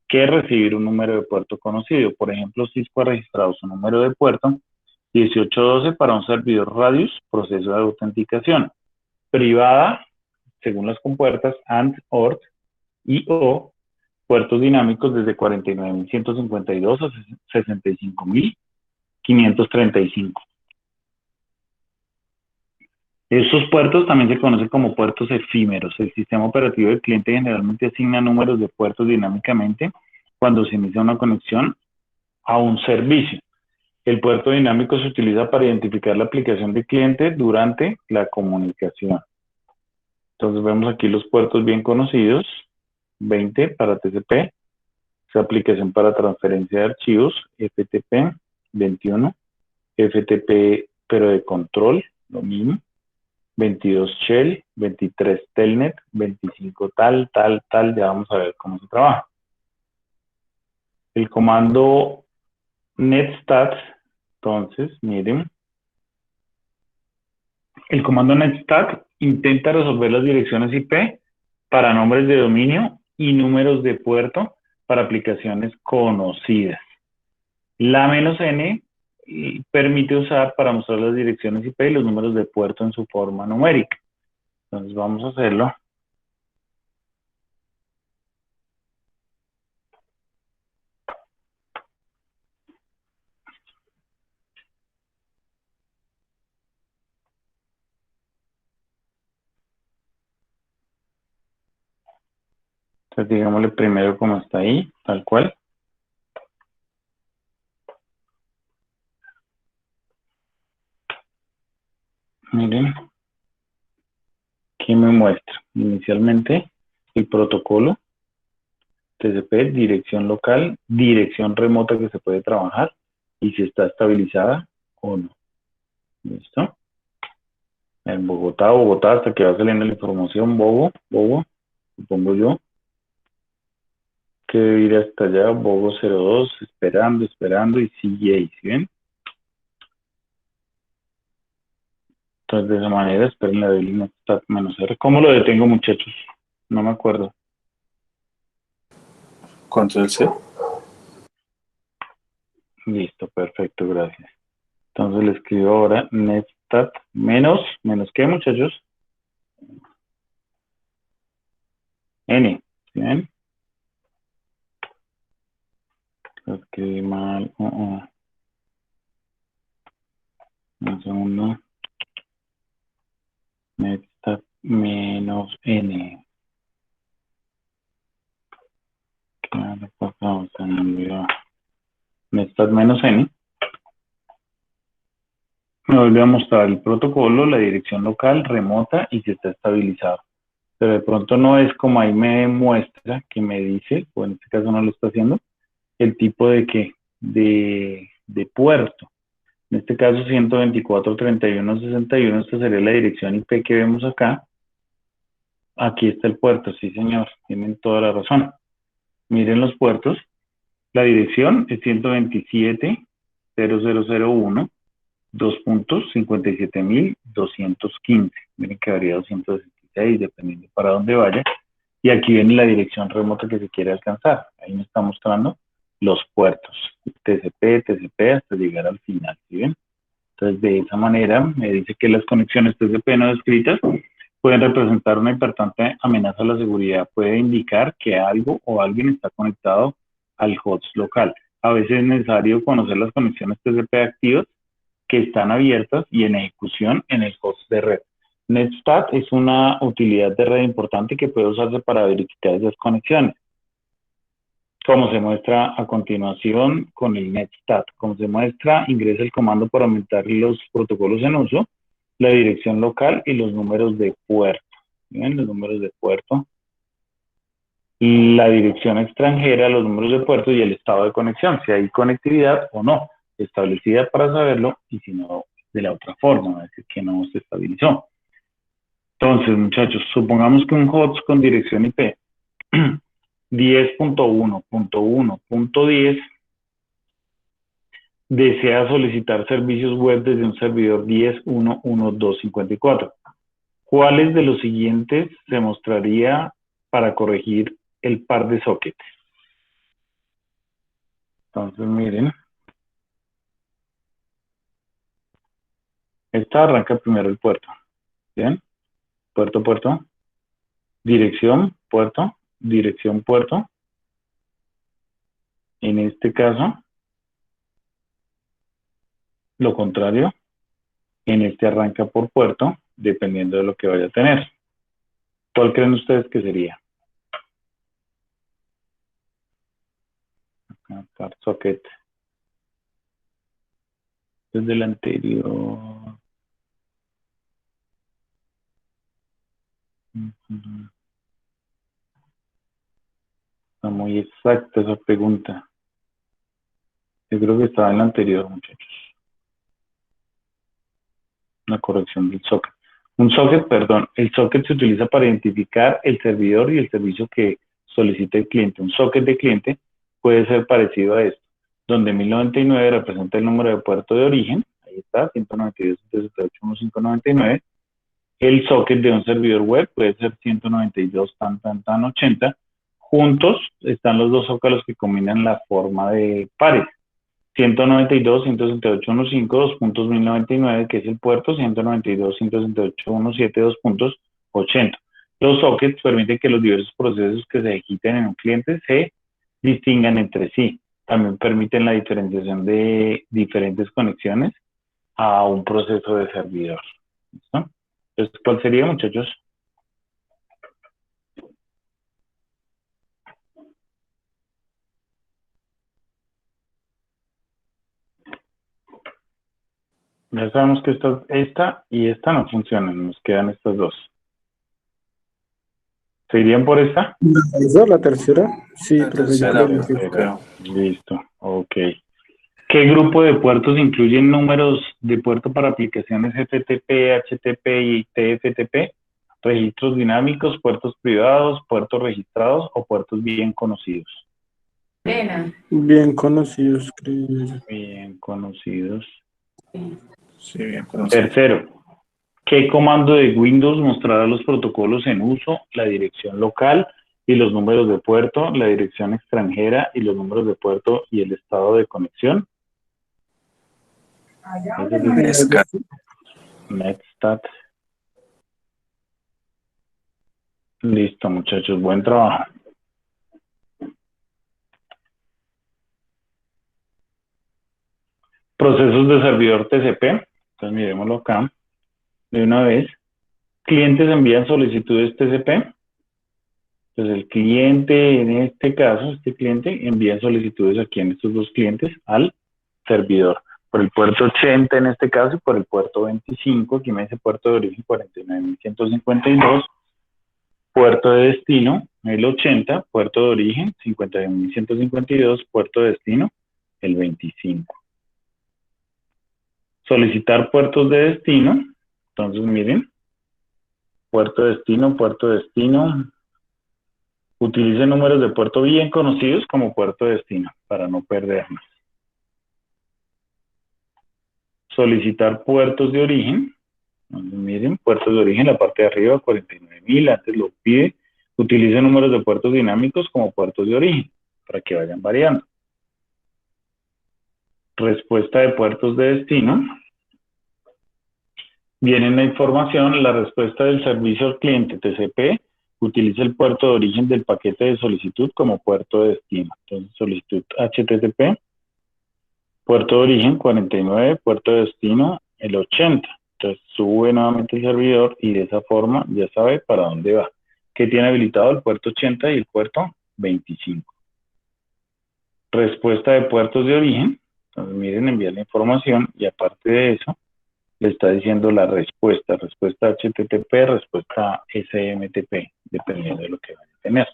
que recibir un número de puerto conocido. Por ejemplo, Cisco ha registrado su número de puerto 1812 para un servidor Radius, proceso de autenticación privada, según las compuertas AND, OR y O, puertos dinámicos desde 49.152 a 65.535. Estos puertos también se conocen como puertos efímeros. El sistema operativo del cliente generalmente asigna números de puertos dinámicamente cuando se inicia una conexión a un servicio. El puerto dinámico se utiliza para identificar la aplicación del cliente durante la comunicación. Entonces vemos aquí los puertos bien conocidos: 20 para TCP, esa aplicación para transferencia de archivos, FTP, 21, FTP pero de control, lo mismo, 22 Shell, 23 Telnet, 25 tal, ya vamos a ver cómo se trabaja. El comando netstat, entonces, miren, El comando netstack intenta resolver las direcciones IP para nombres de dominio y números de puerto para aplicaciones conocidas. La "-n" permite usar para mostrar las direcciones IP y los números de puerto en su forma numérica. Entonces vamos a hacerlo. Entonces digámosle primero como está ahí, tal cual. Miren, ¿qué me muestra? Inicialmente el protocolo, TCP, dirección local, dirección remota que se puede trabajar y si está estabilizada o no. ¿Listo? En Bogotá, hasta que va saliendo la información, Bogo, supongo yo, que debe ir hasta allá, Bogo 02, esperando y sigue ahí, ¿sí ven? Entonces de esa manera, esperen la delina stat -r. ¿Cómo lo detengo, muchachos? No me acuerdo. Control C. Listo, perfecto, gracias. Entonces le escribo ahora netstat menos ¿qué, muchachos? N, ¿sí ven? Lo escribí mal. Un segundo. Netstat menos N. Claro, pasamos a enviar. Netstat menos N. Me vuelve a mostrar el protocolo, la dirección local, remota y si está estabilizado. Pero de pronto no es como ahí me muestra, que me dice, o en este caso no lo está haciendo, el tipo de qué, de puerto. En este caso 124.31.61, esta sería la dirección IP que vemos acá. Aquí está el puerto, sí señor, tienen toda la razón. Miren los puertos, la dirección es 127.0.0.1, 2.57.215. Miren que varía 266, dependiendo para dónde vaya. Y aquí viene la dirección remota que se quiere alcanzar. Ahí me está mostrando los puertos, TCP, hasta llegar al final, ¿sí ven? Entonces, de esa manera, me dice que las conexiones TCP no descritas pueden representar una importante amenaza a la seguridad. Puede indicar que algo o alguien está conectado al host local. A veces es necesario conocer las conexiones TCP activas que están abiertas y en ejecución en el host de red. Netstat es una utilidad de red importante que puede usarse para verificar esas conexiones. Como se muestra a continuación con el netstat. Como se muestra, ingresa el comando para aumentar los protocolos en uso, la dirección local y los números de puerto. ¿Ven? Los números de puerto. La dirección extranjera, los números de puerto y el estado de conexión, si hay conectividad o no, establecida para saberlo y si no, de la otra forma, es decir, que no se estabilizó. Entonces, muchachos, supongamos que un host con dirección IP 10.1.1.10 desea solicitar servicios web desde un servidor 10.1.1.2.54. ¿Cuáles de los siguientes se mostraría para corregir el par de sockets? Entonces, miren. Esta arranca primero el puerto. ¿Bien? Puerto. Dirección, puerto. En este caso, lo contrario. En este arranca por puerto, dependiendo de lo que vaya a tener. ¿Cuál creen ustedes que sería? Par socket. Desde el anterior. Está muy exacta esa pregunta. Yo creo que estaba en la anterior, muchachos. Una corrección del socket. Un socket, perdón, el socket se utiliza para identificar el servidor y el servicio que solicita el cliente. Un socket de cliente puede ser parecido a esto, donde 1099 representa el número de puerto de origen, ahí está, 192.168.1.599, El socket de un servidor web puede ser 192 tan 80. Juntos están los dos zócalos que combinan la forma de pares. 192, 168.1.5, 2.1099, que es el puerto, 192, 168.1.7, 2.80. Los sockets permiten que los diversos procesos que se ejecuten en un cliente se distingan entre sí. También permiten la diferenciación de diferentes conexiones a un proceso de servidor. ¿Listo? Entonces, ¿cuál sería, muchachos? Ya sabemos que esta y esta no funcionan, nos quedan estas dos. ¿Se irían por esta? ¿Esa la tercera? Sí, La profe, yo tercera, creo que sí. creo. Listo, ok. ¿Qué grupo de puertos incluyen números de puerto para aplicaciones FTP, HTTP y TFTP? Registros dinámicos, puertos privados, puertos registrados o puertos bien conocidos. Bien conocidos, creo yo. Bien conocidos. Sí, bien conocido. Tercero, ¿qué comando de Windows mostrará los protocolos en uso, la dirección local y los números de puerto, la dirección extranjera y los números de puerto y el estado de conexión? Nescat. Netstat. Listo, muchachos, buen trabajo. Procesos de servidor TCP. Entonces, miremoslo acá de una vez. Clientes envían solicitudes TCP. Entonces, el cliente, en este caso, este cliente envía solicitudes aquí en estos dos clientes al servidor. Por el puerto 80 en este caso y por el puerto 25, aquí me dice puerto de origen 49.152, puerto de destino el 80, puerto de origen 51.152, puerto de destino el 25. Solicitar puertos de destino, entonces miren, puerto de destino, utilice números de puerto bien conocidos como puerto de destino para no perdernos. Solicitar puertos de origen, entonces miren, puertos de origen, la parte de arriba 49.000, antes lo pide, utilice números de puertos dinámicos como puertos de origen para que vayan variando. Respuesta de puertos de destino. Viene en la información la respuesta del servicio al cliente TCP, utiliza el puerto de origen del paquete de solicitud como puerto de destino. Entonces, solicitud HTTP, puerto de origen 49, puerto de destino el 80. Entonces, sube nuevamente el servidor y de esa forma ya sabe para dónde va. Que tiene habilitado el puerto 80 y el puerto 25. Respuesta de puertos de origen. Entonces, miren, envía la información y aparte de eso, le está diciendo la respuesta HTTP, respuesta SMTP, dependiendo de lo que vaya a tener.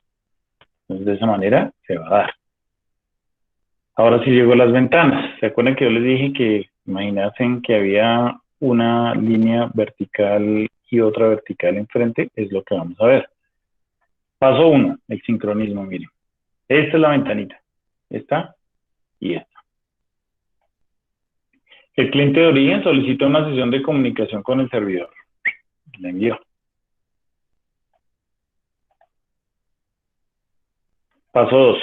Entonces, de esa manera se va a dar. Ahora sí llegó las ventanas. ¿Se acuerdan que yo les dije que imaginasen que había una línea vertical y otra vertical enfrente? Es lo que vamos a ver. Paso 1, el sincronismo, miren. Esta es la ventanita. Esta y esta. El cliente de origen solicita una sesión de comunicación con el servidor. La envió. Paso 2.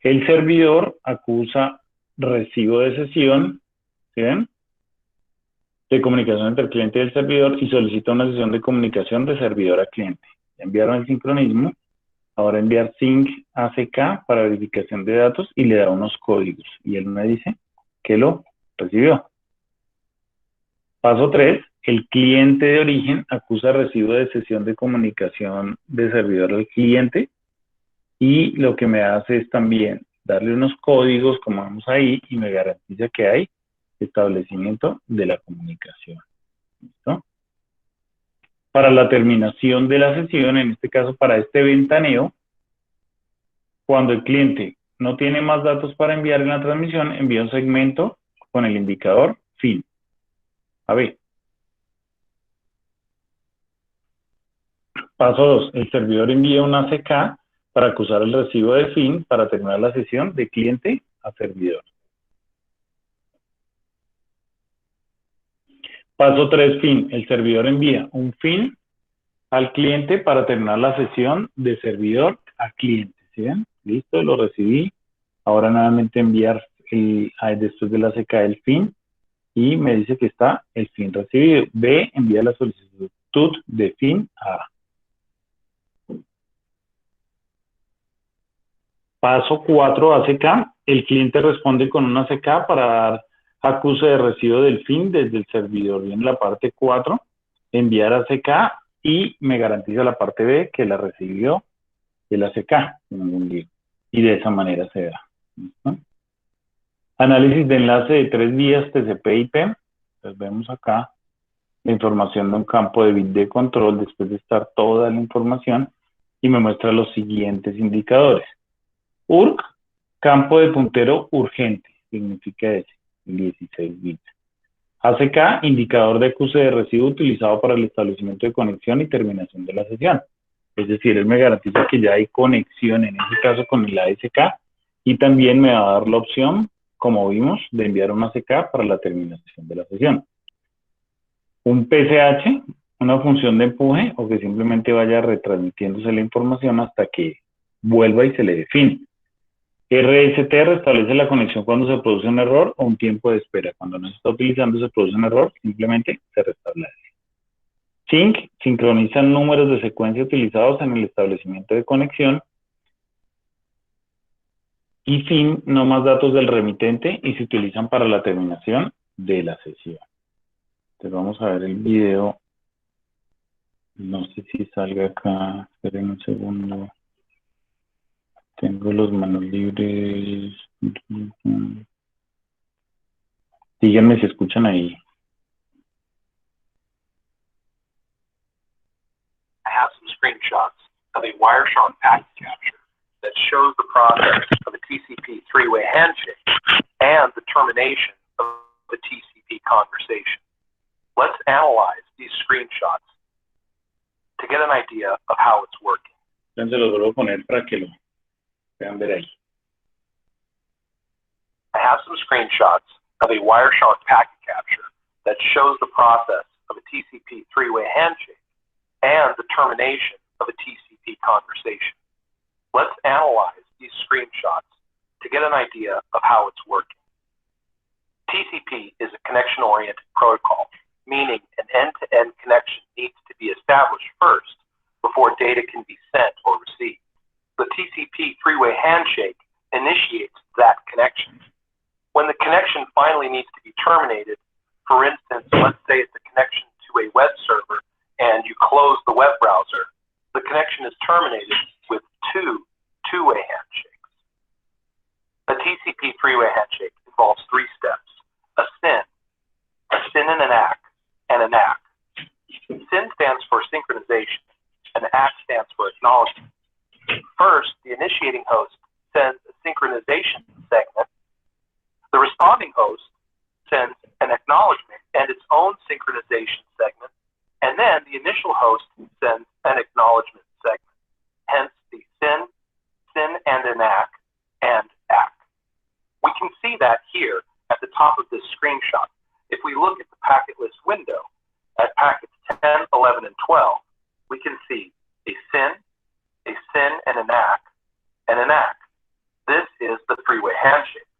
El servidor acusa recibo de sesión, ¿sí ven? De comunicación entre el cliente y el servidor y solicita una sesión de comunicación de servidor a cliente. Enviaron el sincronismo. Ahora enviar sync ACK para verificación de datos y le da unos códigos. Y él me dice que lo recibió. Paso 3, el cliente de origen acusa recibo de sesión de comunicación de servidor al cliente y lo que me hace es también darle unos códigos, como vemos ahí, y me garantiza que hay establecimiento de la comunicación. ¿Listo? Para la terminación de la sesión, en este caso para este ventaneo, cuando el cliente no tiene más datos para enviar en la transmisión, envía un segmento con el indicador fin. A ver. Paso 2. El servidor envía un ACK para acusar el recibo de fin para terminar la sesión de cliente a servidor. Paso 3, fin. El servidor envía un fin al cliente para terminar la sesión de servidor a cliente. ¿Sí ven? Listo, lo recibí. Ahora nuevamente enviar después de la CK el fin y me dice que está el fin recibido. B, envía la solicitud de fin a. Paso 4, ACK. El cliente responde con una ACK para dar acuse de recibo del fin desde el servidor. Viene la parte 4, enviar ACK y me garantiza la parte B que la recibió el ACK. Y de esa manera se da. ¿Listo? Análisis de enlace de 3 vías TCP/IP. Entonces vemos acá la información de un campo de bit de control después de estar toda la información y me muestra los siguientes indicadores. URC, campo de puntero urgente, significa ese, 16 bits. ACK, indicador de acuse de recibo utilizado para el establecimiento de conexión y terminación de la sesión. Es decir, él me garantiza que ya hay conexión, en este caso con el ASK, y también me va a dar la opción, como vimos, de enviar una ACK para la terminación de la sesión. Un PCH, una función de empuje, o que simplemente vaya retransmitiéndose la información hasta que vuelva y se le define. RST restablece la conexión cuando se produce un error o un tiempo de espera. Cuando no se está utilizando, se produce un error, simplemente se restablece. Sync sincroniza números de secuencia utilizados en el establecimiento de conexión. Y fin, no más datos del remitente y se utilizan para la terminación de la sesión. Entonces vamos a ver el video. No sé si salga acá. Esperen un segundo. Tengo los manos libres. Díganme si escuchan ahí. I have some screenshots of a Wireshark packet capture that shows the process of a TCP three-way handshake and the termination of the TCP conversation. Let's analyze these screenshots to get an idea of how it's working. Entonces los vuelvo a poner para que lo vean ver ahí. I have some screenshots of a Wireshark packet capture that shows the process of a TCP three-way handshake and the termination of a TCP conversation. Let's analyze these screenshots to get an idea of how it's working. TCP is a connection-oriented protocol, meaning an end-to-end connection needs to be established first before data can be sent or received. The TCP three-way handshake initiates that connection. When the connection finally needs to be terminated, for instance, let's say it's a connection to a web server and you close the web browser, the connection is terminated with two-way handshakes. A TCP three-way handshake involves 3 steps: a SYN and an ACK, and an ACK. SYN stands for synchronization, and ACK stands for acknowledgement. First, the initiating host sends a synchronization segment. The responding host sends an acknowledgement and its own synchronization segment, and then the initial host sends an acknowledgement segment. Hence the SYN and an ACK, and ACK. We can see that here at the top of this screenshot. If we look at the packet list window, at packets 10, 11, and 12, we can see a SYN and an ACK, and an ACK. This is the three-way handshake.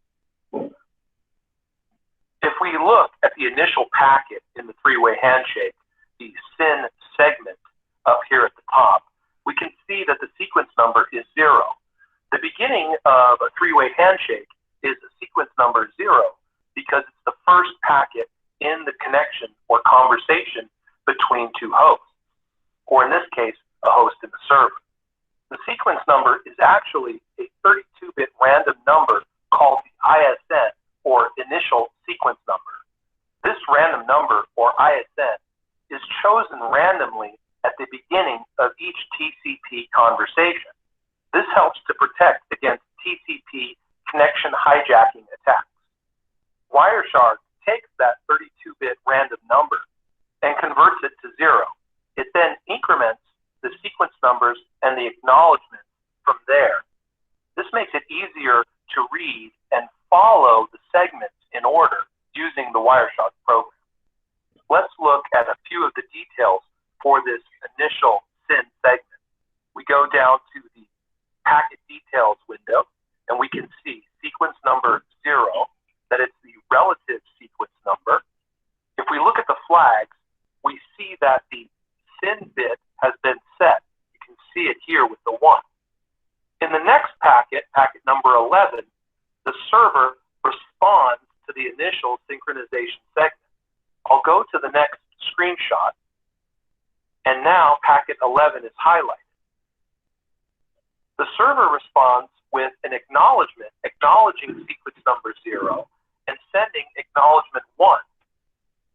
If we look at the initial packet in the three-way handshake, the SYN segment up here at the top, we can see that the sequence number is 0. The beginning of a three-way handshake is a sequence number 0 because it's the first packet in the connection or conversation between 2 hosts, or in this case, a host and a server. The sequence number is actually a 32-bit random number called the ISN, or initial sequence number. This random number, or ISN, is chosen randomly at the beginning of each TCP conversation. This helps to protect against TCP connection hijacking attacks. Wireshark takes that 32-bit random number and converts it to 0. It then increments the sequence numbers and the acknowledgements from there. This makes it easier to read and follow the segments in order using the Wireshark program. let's look at a few of the details for this initial SYN segment. We go down to the packet details window, and we can see sequence number 0, that it's the relative sequence number. If we look at the flags, we see that the SYN bit has been set. You can see it here with the 1. In the next packet, packet number 11, the server responds to the initial synchronization segment. I'll go to the next screenshot, and now packet 11 is highlighted. The server responds with an acknowledgement, acknowledging sequence number 0, and sending acknowledgement 1.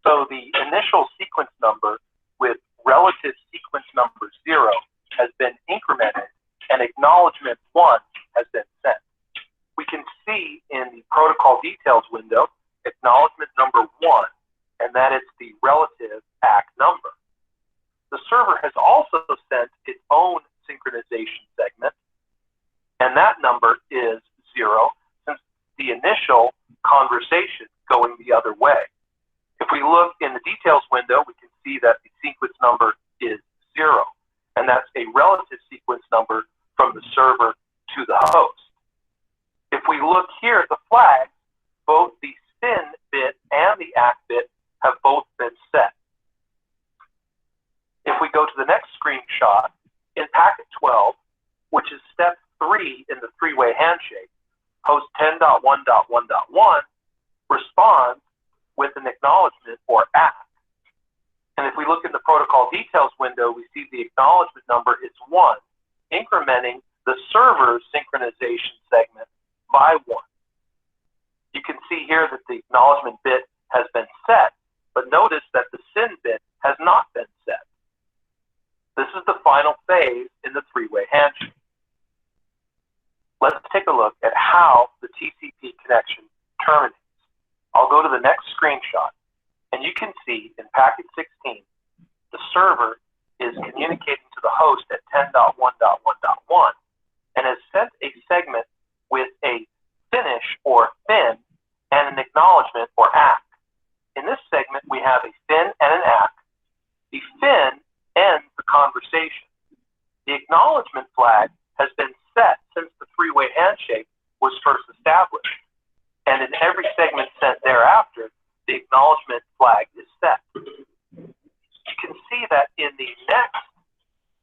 So the initial sequence number with relative sequence number 0 has been incremented, and acknowledgement 1 has been sent. We can see in the protocol details window acknowledgement number 1, and that it's the relative ACK number. The server has also sent its own synchronization segment, and that number is 0, since the initial conversation going the other way. If we look in the details window, we can see that the sequence number is 0, and that's a relative sequence number from the server to the host. If we look here at the flags, both the SYN bit and the ACK bit have both been set. If we go to the next screenshot, in packet 12, which is step 3 in the three-way handshake, host 10.1.1.1 responds with an acknowledgement or ACK. And if we look in the protocol details window, we see the acknowledgement number is 1, incrementing the server's synchronization segment by 1. You can see here that the acknowledgement bit has been set, but notice that the SYN bit has not been set. This is the final phase in the three-way handshake. Let's take a look at how the TCP connection terminates. I'll go to the next screenshot, and you can see in packet 16, the server is communicating to the host at 10.1.1.1 and has sent a segment with a finish or FIN and an acknowledgement or ACK. In this segment, we have a FIN and an ACK. The FIN ends the conversation. The acknowledgement flag has been set since the three-way handshake was first established. And in every segment sent thereafter, the acknowledgement flag is set. You can see that in the next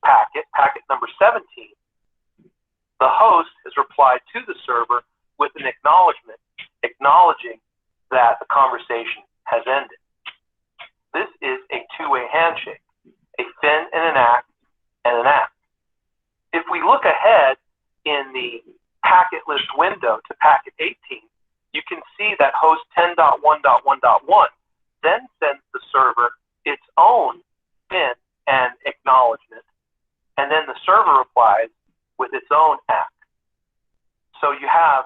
packet, packet number 17, the host has replied to the server with an acknowledgement, acknowledging that the conversation has ended. This is a two-way handshake, a FIN and an ACK and an ACK. If we look ahead in the packet list window to packet 18, you can see that host 10.1.1.1 then sends the server its own FIN and acknowledgement, and then the server replies with its own ACK. So you have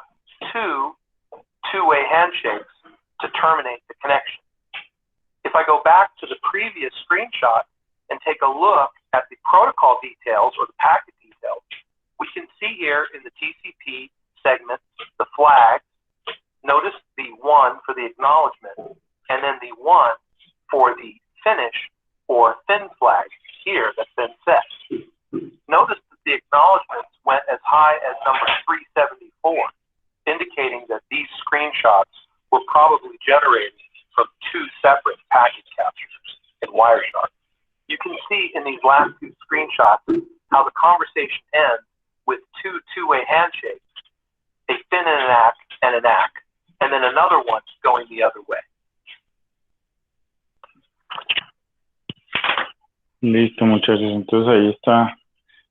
two-way handshakes to terminate the connection. If I go back to the previous screenshot and take a look at the protocol details or the packet details, we can see here in the TCP segment the flags. Notice the 1 for the acknowledgement, and then the 1 for the finish or FIN flag here that's been set. Notice that the acknowledgements went as high as number 374, indicating that these screenshots were probably generated from 2 separate packet captures in Wireshark. You can see in these last 2 screenshots how the conversation ends with two-way handshakes, a FIN and an ACK, and then another one going the other way. Listo, muchachos. Entonces ahí está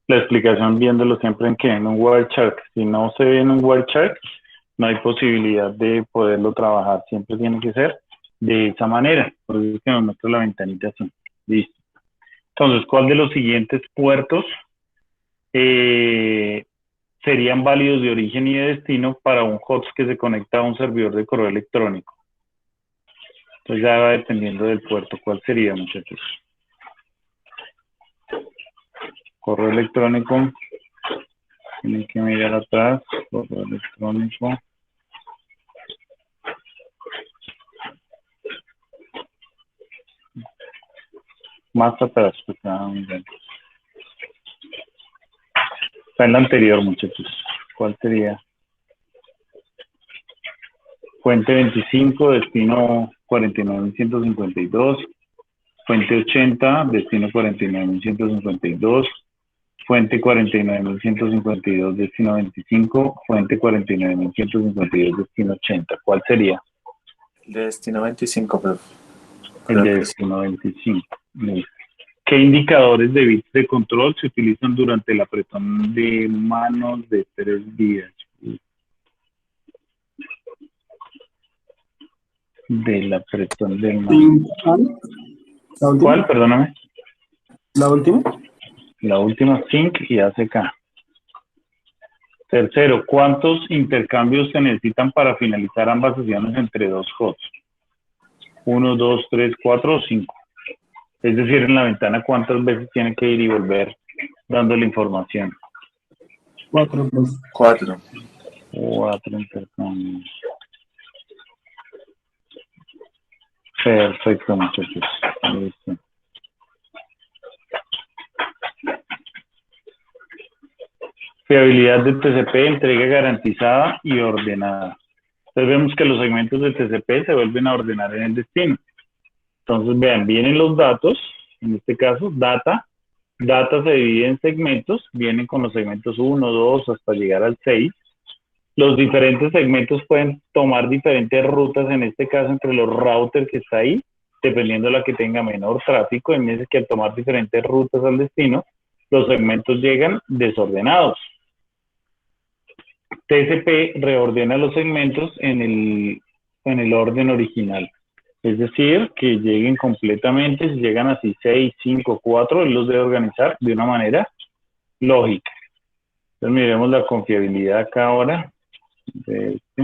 la explicación, viéndolo siempre en un Wireshark. Si no se ve en un Wireshark, no hay posibilidad de poderlo trabajar. Siempre tiene que ser de esa manera. Por eso es que nos muestra la ventanita así. Listo. Entonces, ¿cuál de los siguientes puertos serían válidos de origen y de destino para un host que se conecta a un servidor de correo electrónico? Entonces ya va dependiendo del puerto. ¿Cuál sería, muchachos? Correo electrónico. Tienen que mirar atrás. Correo electrónico. Más atrás, pues, está en la anterior, muchachos. ¿Cuál sería? Fuente 25, destino 49.152. Fuente 80, destino 49.152. Fuente 49.152, destino 25. Fuente 49.152, destino 80. ¿Cuál sería? El de destino 25, profe. El de destino 25. ¿Qué indicadores de bits de control se utilizan durante el apretón de manos de 3 días? Del apretón de manos. ¿La última? ¿Cuál? Perdóname. ¿La última? La última, sync y ACK. Tercero, ¿cuántos intercambios se necesitan para finalizar ambas sesiones entre dos hosts? 1, 2, 3, 4 o 5. Es decir, en la ventana, ¿cuántas veces tiene que ir y volver dando la información? 4, pues. 4. 4 intercambios. Perfecto, muchachos. Listo. Fiabilidad de TCP, entrega garantizada y ordenada. Entonces vemos que los segmentos de TCP se vuelven a ordenar en el destino. Entonces vean, vienen los datos, en este caso data se divide en segmentos, vienen con los segmentos 1, 2 hasta llegar al 6. Los diferentes segmentos pueden tomar diferentes rutas, en este caso entre los routers que está ahí, dependiendo de la que tenga menor tráfico, en ese que al tomar diferentes rutas al destino, los segmentos llegan desordenados. TCP reordena los segmentos en el orden original. Es decir, que lleguen completamente, si llegan así 6, 5, 4, él los debe organizar de una manera lógica. Entonces miremos la confiabilidad acá ahora. De este.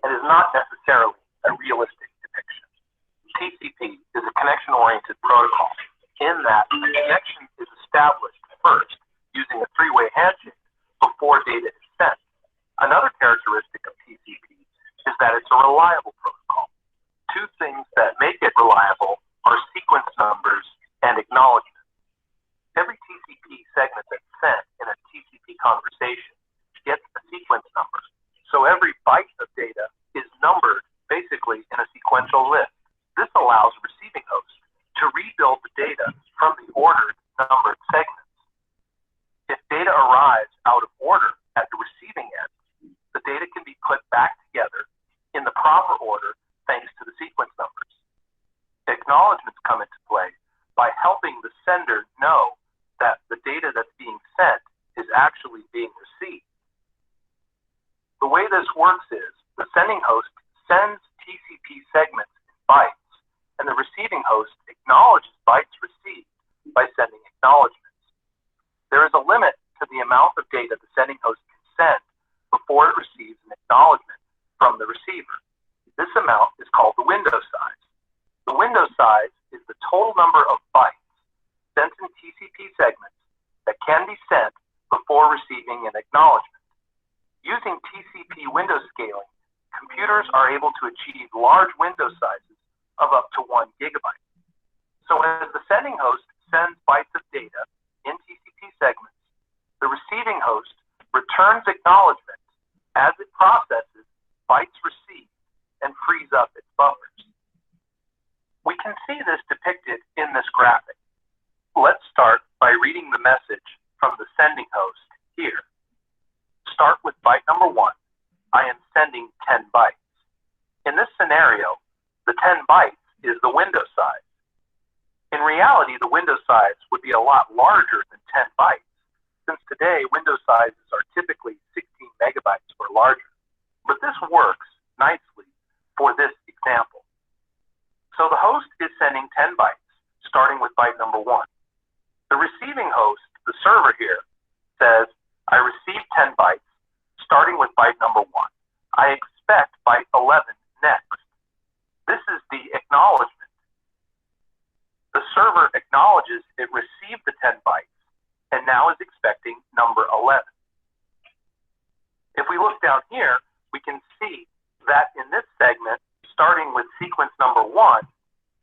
It is not necessarily a realistic depiction. TCP is a connection-oriented protocol in that the connection is established first using a three-way handshake before data is sent. Another characteristic of TCP is that it's a reliable protocol. Two things that make it reliable are sequence numbers and acknowledgement. Every TCP segment that's sent in a TCP conversation gets a sequence number. So every byte of data is numbered basically in a sequential list. This allows a receiving host to rebuild the data from the ordered numbered segments. If data arrives out of order at the receiving end, the data can be put back together in the proper order thanks to the sequence numbers. Acknowledgements come into play by helping the sender know that the data that's being sent is actually being received. The way this works is the sending host sends TCP segments in bytes, and the receiving host acknowledges bytes received by sending acknowledgements. There is a limit to the amount of data the sending host can send before it receives an acknowledgement from the receiver. This amount is called the window size. The window size is the total number of bytes sent in TCP segments that can be sent before receiving an acknowledgement. Using TCP window scaling, computers are able to achieve large window sizes of up to 1 gigabyte. So as the sending host sends bytes of data in TCP segments, the receiving host returns acknowledgement as it processes bytes received and frees up its buffers. We can see this depicted in this graphic. Let's start by reading the message from the sending host here. Start with byte number 1. I am sending 10 bytes. In this scenario, the 10 bytes is the window size. In reality, the window size would be a lot larger than 10 bytes, since today window sizes are typically 16 megabytes or larger. But this works nicely for this example. So the host is sending 10 bytes, starting with byte number 1. The receiving host, the server here, says, I received 10 bytes, starting with byte number 1. I expect byte 11 next. This is the acknowledgement. The server acknowledges it we can see that in this segment, starting with sequence number 1,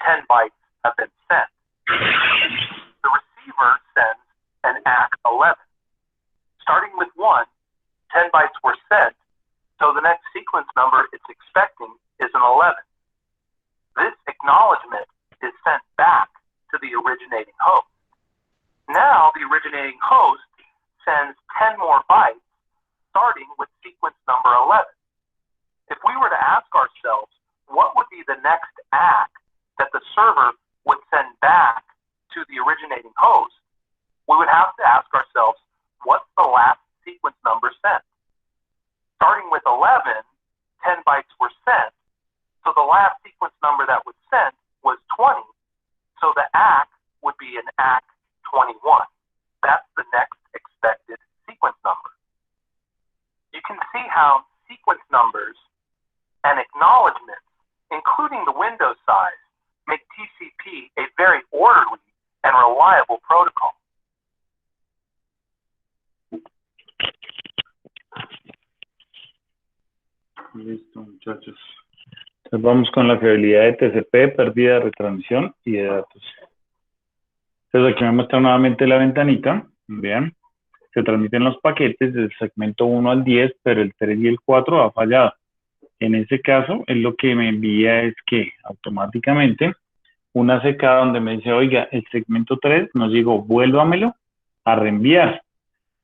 10 bytes have been sent. The receiver sends an ACK 11. Starting with 1, 10 bytes were sent, so the next sequence number it's expecting is an 11. This acknowledgement is sent back to the originating host. Now the originating host sends 10 more bytes, starting with sequence number 11. If we were to ask ourselves, what would be the next ACK that the server would send back to the originating host, we would have to ask ourselves, what's the last sequence number sent? Starting with 11, 10 bytes were sent, so the last sequence number that was sent was 20, so the ACK would be an ACK 21. That's the next expected sequence number. You can see how sequence numbers and acknowledgements, including the window size, make TCP a very orderly and reliable protocol. Listo, muchachos. Entonces vamos con la fiabilidad de TCP, pérdida de retransmisión y de datos. Entonces aquí me muestra nuevamente la ventanita. Bien. Se transmiten los paquetes del segmento 1 al 10, pero el 3 y el 4 ha fallado. En ese caso, él lo que me envía es que automáticamente una CK donde me dice, oiga, el segmento 3 nos llegó, vuélvamelo a reenviar.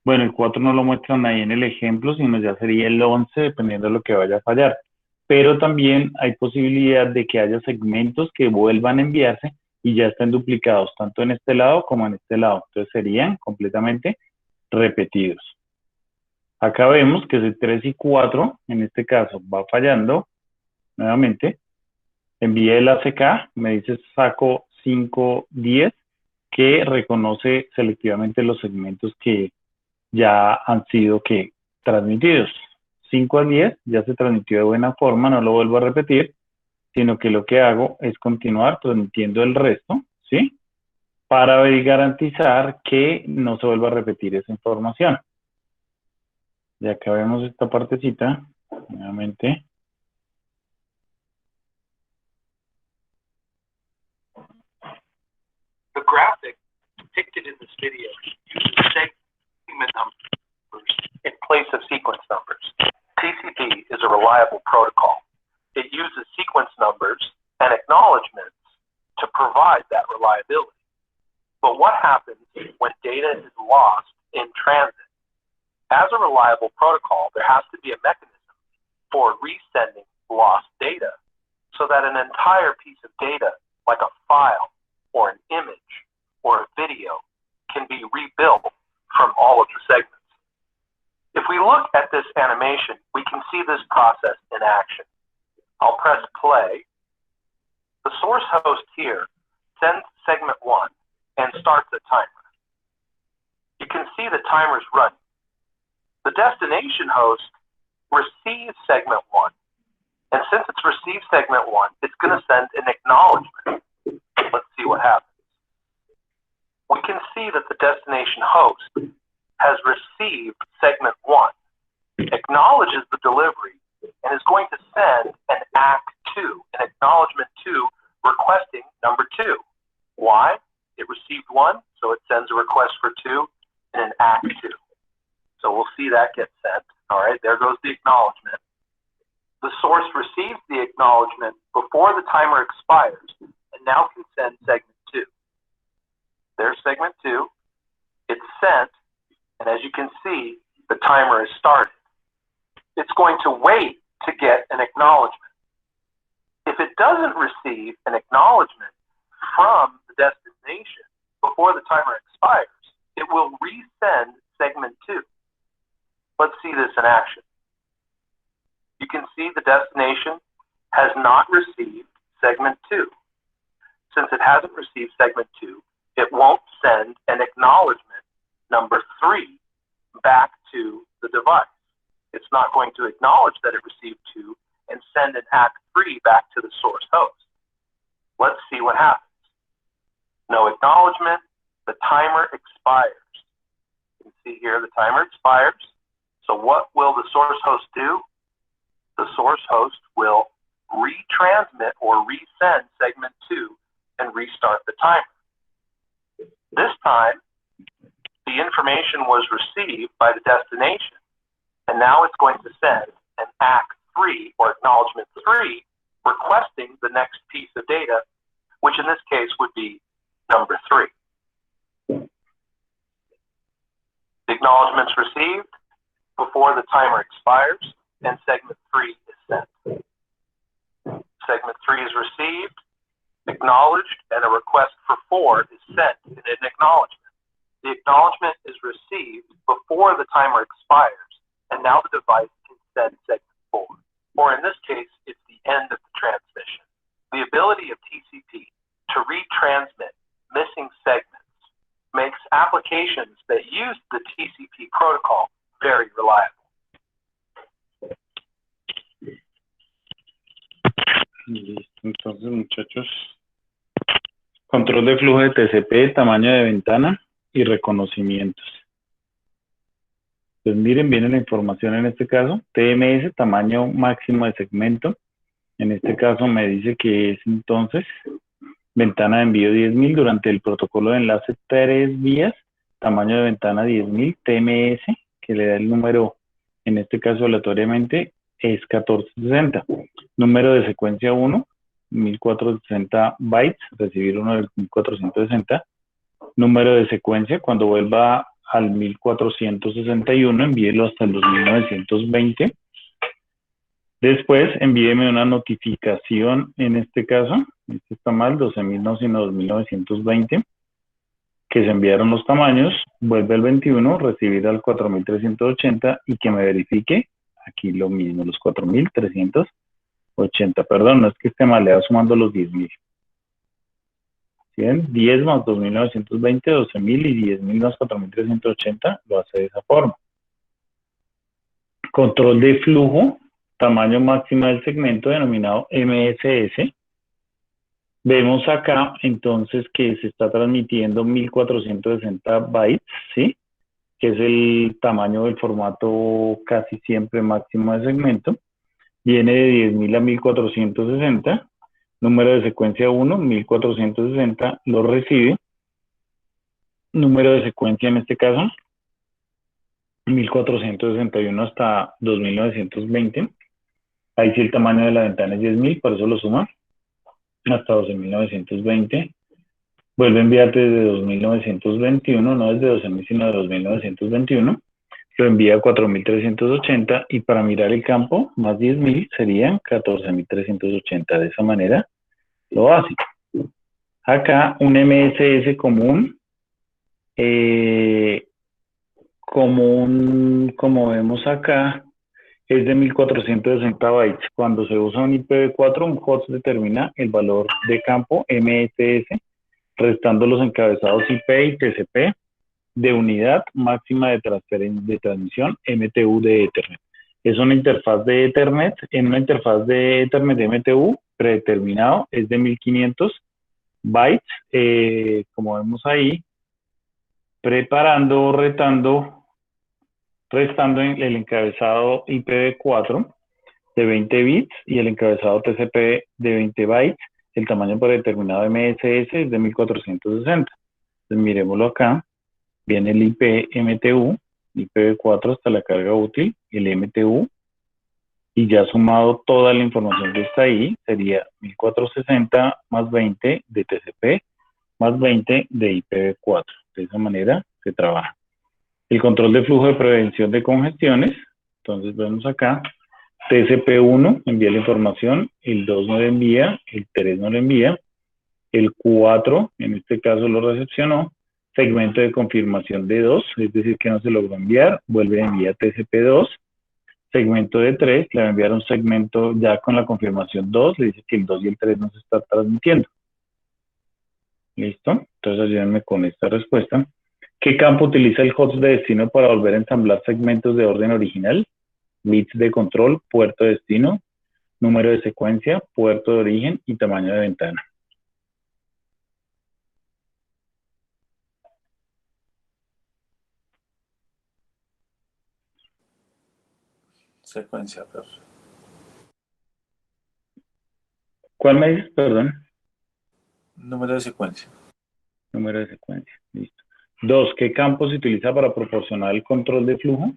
Bueno, el 4 no lo muestran ahí en el ejemplo, sino ya sería el 11, dependiendo de lo que vaya a fallar. Pero también hay posibilidad de que haya segmentos que vuelvan a enviarse y ya estén duplicados, tanto en este lado como en este lado. Entonces serían completamente repetidos. Acá vemos que el 3 y 4, en este caso, va fallando nuevamente. Envié el ACK, me dice saco 510, que reconoce selectivamente los segmentos que ya han sido transmitidos. 5 al 10 ya se transmitió de buena forma, no lo vuelvo a repetir, sino que lo que hago es continuar transmitiendo el resto, ¿sí? Para garantizar que no se vuelva a repetir esa información. Y acá vemos esta partecita, nuevamente. The graphic depicted in this video uses segment numbers in place of sequence numbers. TCP is a reliable protocol. It uses sequence numbers and acknowledgements to provide that reliability. But what happens when data is lost in transit? As a reliable protocol, there has to be a mechanism for resending lost data so that an entire piece of data, like a file or an image or a video, can be rebuilt from all of the segments. If we look at this animation, we can see this process in action. I'll press play. The source host here sends segment 1 and starts a timer. You can see the timer's running. The destination host receives segment 1, and since it's received segment 1, it's going to send an acknowledgement. Let's see what happens. We can see that the destination host has received segment 1, acknowledges the delivery, and is going to send an ACK2, an acknowledgement 2, requesting number 2. Why? It received 1, so it sends a request for 2 and an ACK2. So we'll see that get sent. All right, there goes the acknowledgement. The source receives the acknowledgement before the timer expires and now can send segment 2. There's segment 2. It's sent, and as you can see, the timer is started. It's going to wait to get an acknowledgement. If it doesn't receive an acknowledgement from the destination before the timer expires, it will resend segment 2. Let's see this in action. You can see the destination has not received segment 2. Since it hasn't received segment 2, it won't send an acknowledgement number 3 back to the device. It's not going to acknowledge that it received 2 and send an ACK3 back to the source host. Let's see what happens. No acknowledgement. The timer expires. You can see here the timer expires. So what will the source host do? source host will retransmit or resend segment 2 and restart the timer. This time, the information was received by the destination, and now it's going to send an ACK3 or acknowledgement 3 requesting the next piece of data, which in this case would be number 3. The acknowledgement's received before the timer expires, and segment 3 is sent. Segment 3 is received, acknowledged, and a request for 4 is sent in an acknowledgement. The acknowledgement is received before the timer expires, and now the device can send segment 4. Or in this case, it's the end of the transmission. The ability of TCP to retransmit missing segments makes applications that use the TCP protocol very reliable. Listo, entonces muchachos, control de flujo de TCP, tamaño de ventana y reconocimientos. Pues miren, viene la información en este caso, TMS, tamaño máximo de segmento. En este caso me dice que es entonces ventana de envío 10.000 durante el protocolo de enlace 3 vías, tamaño de ventana 10.000, TMS, que le da el número, en este caso aleatoriamente, es 1460. Número de secuencia 1, 1460 bytes, recibir uno del 1460. Número de secuencia, cuando vuelva al 1461, envíelo hasta el 2920. Después, envíeme una notificación, en este caso, este está mal, 12.000 no, sino 2920, que se enviaron los tamaños, vuelve al 21, recibir al 4380 y que me verifique, aquí lo mismo, los 4380, perdón, no es que esté mal, le va sumando los 10.000. ¿Bien? 10 más 2920, 12.000 y 10.000 más 4380, lo hace de esa forma. Control de flujo, tamaño máximo del segmento denominado MSS. Vemos acá entonces que se está transmitiendo 1460 bytes, ¿sí? Que es el tamaño del formato casi siempre máximo de segmento. Viene de 10.000 a 1460. Número de secuencia 1, 1460, lo recibe. Número de secuencia en este caso, 1461 hasta 2920. Ahí sí el tamaño de la ventana es 10.000, por eso lo suma hasta 12.920. Vuelve a enviar desde 2.921, no desde 12.000, sino de 2.921. Lo envía a 4.380 y para mirar el campo, más 10.000 serían 14.380. De esa manera lo hace. Acá un MSS común, como vemos acá, es de 1460 bytes. Cuando se usa un IPv4, un host determina el valor de campo MSS, restando los encabezados IP y TCP de unidad máxima de transmisión MTU de Ethernet. Es una interfaz de Ethernet. En una interfaz de Ethernet de MTU predeterminado es de 1500 bytes, como vemos ahí, restando el encabezado IPv4 de 20 bits y el encabezado TCP de 20 bytes. El tamaño predeterminado MSS es de 1460. Entonces miremoslo acá. Viene el IP MTU, IPv4 hasta la carga útil, el MTU, y ya sumado toda la información que está ahí, sería 1460 más 20 de TCP más 20 de IPv4. De esa manera se trabaja. El control de flujo de prevención de congestiones, entonces vemos acá, TCP1 envía la información, el 2 no le envía, el 3 no le envía, el 4 en este caso lo recepcionó, segmento de confirmación de 2, es decir que no se logró enviar, vuelve a enviar TCP2, segmento de 3, le va a enviar un segmento ya con la confirmación 2, le dice que el 2 y el 3 no se está transmitiendo. ¿Listo? Entonces ayúdenme con esta respuesta. ¿Qué campo utiliza el host de destino para volver a ensamblar segmentos de orden original? Bits de control, puerto de destino, número de secuencia, puerto de origen y tamaño de ventana. Secuencia, profe. ¿Cuál me dices? Perdón. Número de secuencia. Número de secuencia. Listo. 2. ¿Qué campo se utiliza para proporcionar el control de flujo?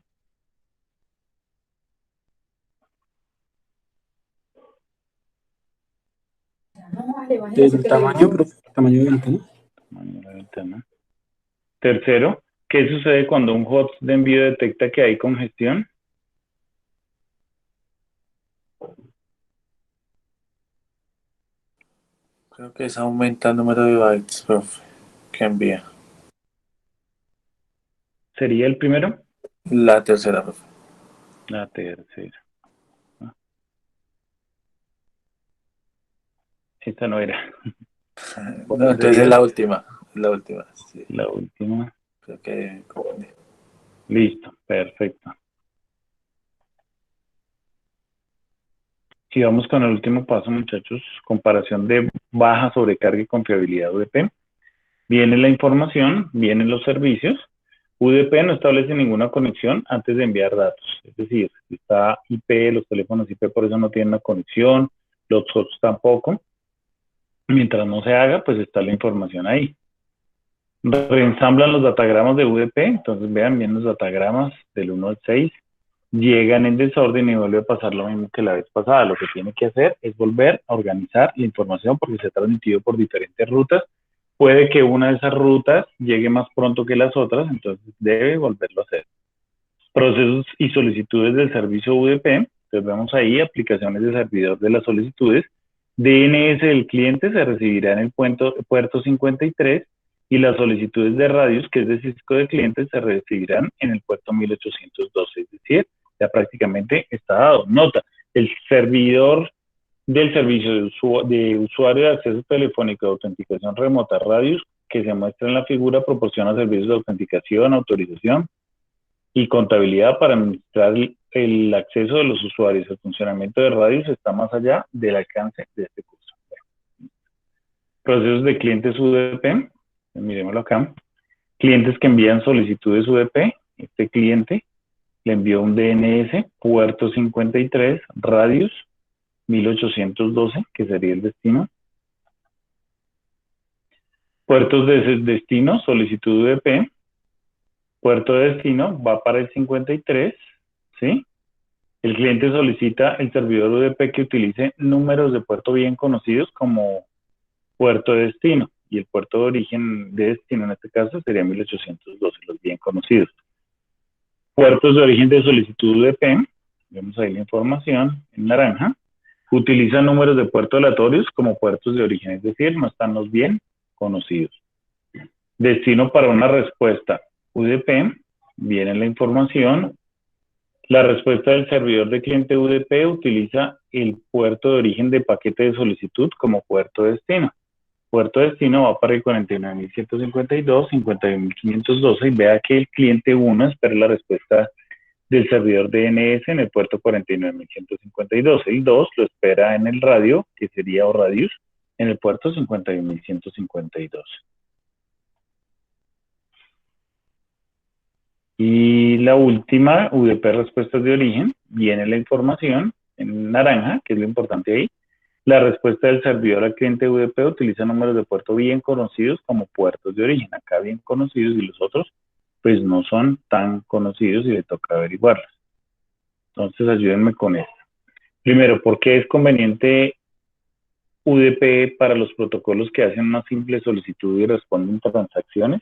Del tamaño, profe, tamaño de ventana. Tamaño de la ventana. Tercero, ¿qué sucede cuando un host de envío detecta que hay congestión? Creo que es aumenta el número de bytes, profe, que envía. ¿Sería el primero? La tercera, profe. La tercera. Esta no era. No, entonces es Sería la última. La última, sí. la última. Creo que confundí. Listo, perfecto. Y vamos con el último paso, muchachos. Comparación de baja sobrecarga y confiabilidad UDP. Viene la información, vienen los servicios. UDP no establece ninguna conexión antes de enviar datos. Es decir, está IP, los teléfonos IP por eso no tienen una conexión, los hosts tampoco. Mientras no se haga, pues está la información ahí. Reensamblan los datagramas de UDP, entonces vean bien los datagramas del 1 al 6, llegan en desorden y vuelve a pasar lo mismo que la vez pasada. Lo que tiene que hacer es volver a organizar la información porque se ha transmitido por diferentes rutas. Puede que una de esas rutas llegue más pronto que las otras, entonces debe volverlo a hacer. Procesos y solicitudes del servicio UDP, entonces vemos ahí aplicaciones de servidor de las solicitudes. DNS del cliente se recibirá en el puerto 53 y las solicitudes de radios, que es de Cisco de clientes, se recibirán en el puerto 1812, es decir, ya prácticamente está dado. Nota, el servidor del servicio de usuario de acceso telefónico de autenticación remota radios que se muestra en la figura proporciona servicios de autenticación, autorización y contabilidad para administrar el acceso de los usuarios. El funcionamiento de radios está más allá del alcance de este curso. Procesos de clientes UDP, miremoslo acá. Clientes que envían solicitudes UDP, este cliente le envió un DNS, puerto 53, radios 1812, que sería el destino. Puertos de destino, solicitud UDP. Puerto de destino va para el 53, ¿sí? El cliente solicita el servidor UDP que utilice números de puerto bien conocidos como puerto de destino. Y el puerto de origen de destino en este caso sería 1812, los bien conocidos. Puertos de origen de solicitud UDP, vemos ahí la información en naranja. Utiliza números de puerto aleatorios como puertos de origen, es decir, no están los bien conocidos. Destino para una respuesta UDP, viene la información. La respuesta del servidor de cliente UDP utiliza el puerto de origen de paquete de solicitud como puerto de destino. Puerto de destino va para el 49.152, 51.512 y vea que el cliente 1 espera la respuesta del servidor DNS en el puerto 49.152. El 2 lo espera en el radio, que sería o radius, en el puerto 51.152. Y la última, UDP respuestas de origen, viene la información en naranja, que es lo importante ahí. La respuesta del servidor al cliente UDP utiliza números de puerto bien conocidos como puertos de origen. Acá bien conocidos y los otros, pues no son tan conocidos y le toca averiguarlos. Entonces, ayúdenme con esto. Primero, ¿por qué es conveniente UDP para los protocolos que hacen una simple solicitud y responden transacciones?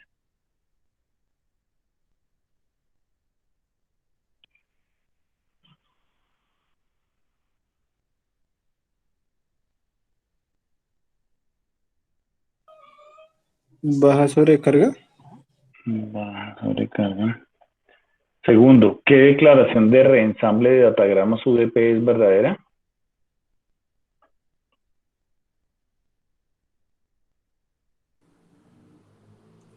Baja sobrecarga. Baja sobrecarga. Segundo, ¿qué declaración de reensamble de datagramas UDP es verdadera?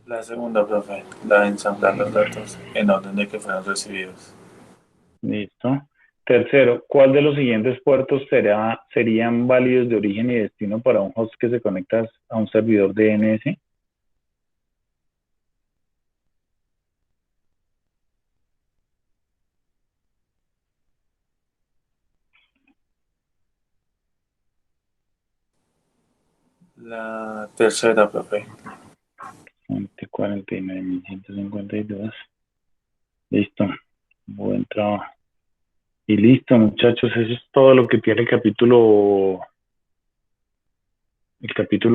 La segunda, profe. La de ensamblar los datos en orden de que fueron recibidos. Listo. Tercero, ¿cuál de los siguientes puertos serían válidos de origen y destino para un host que se conecta a un servidor DNS? La tercera, profe. 49.152. Listo. Buen trabajo. Y listo, muchachos, eso es todo lo que tiene el capítulo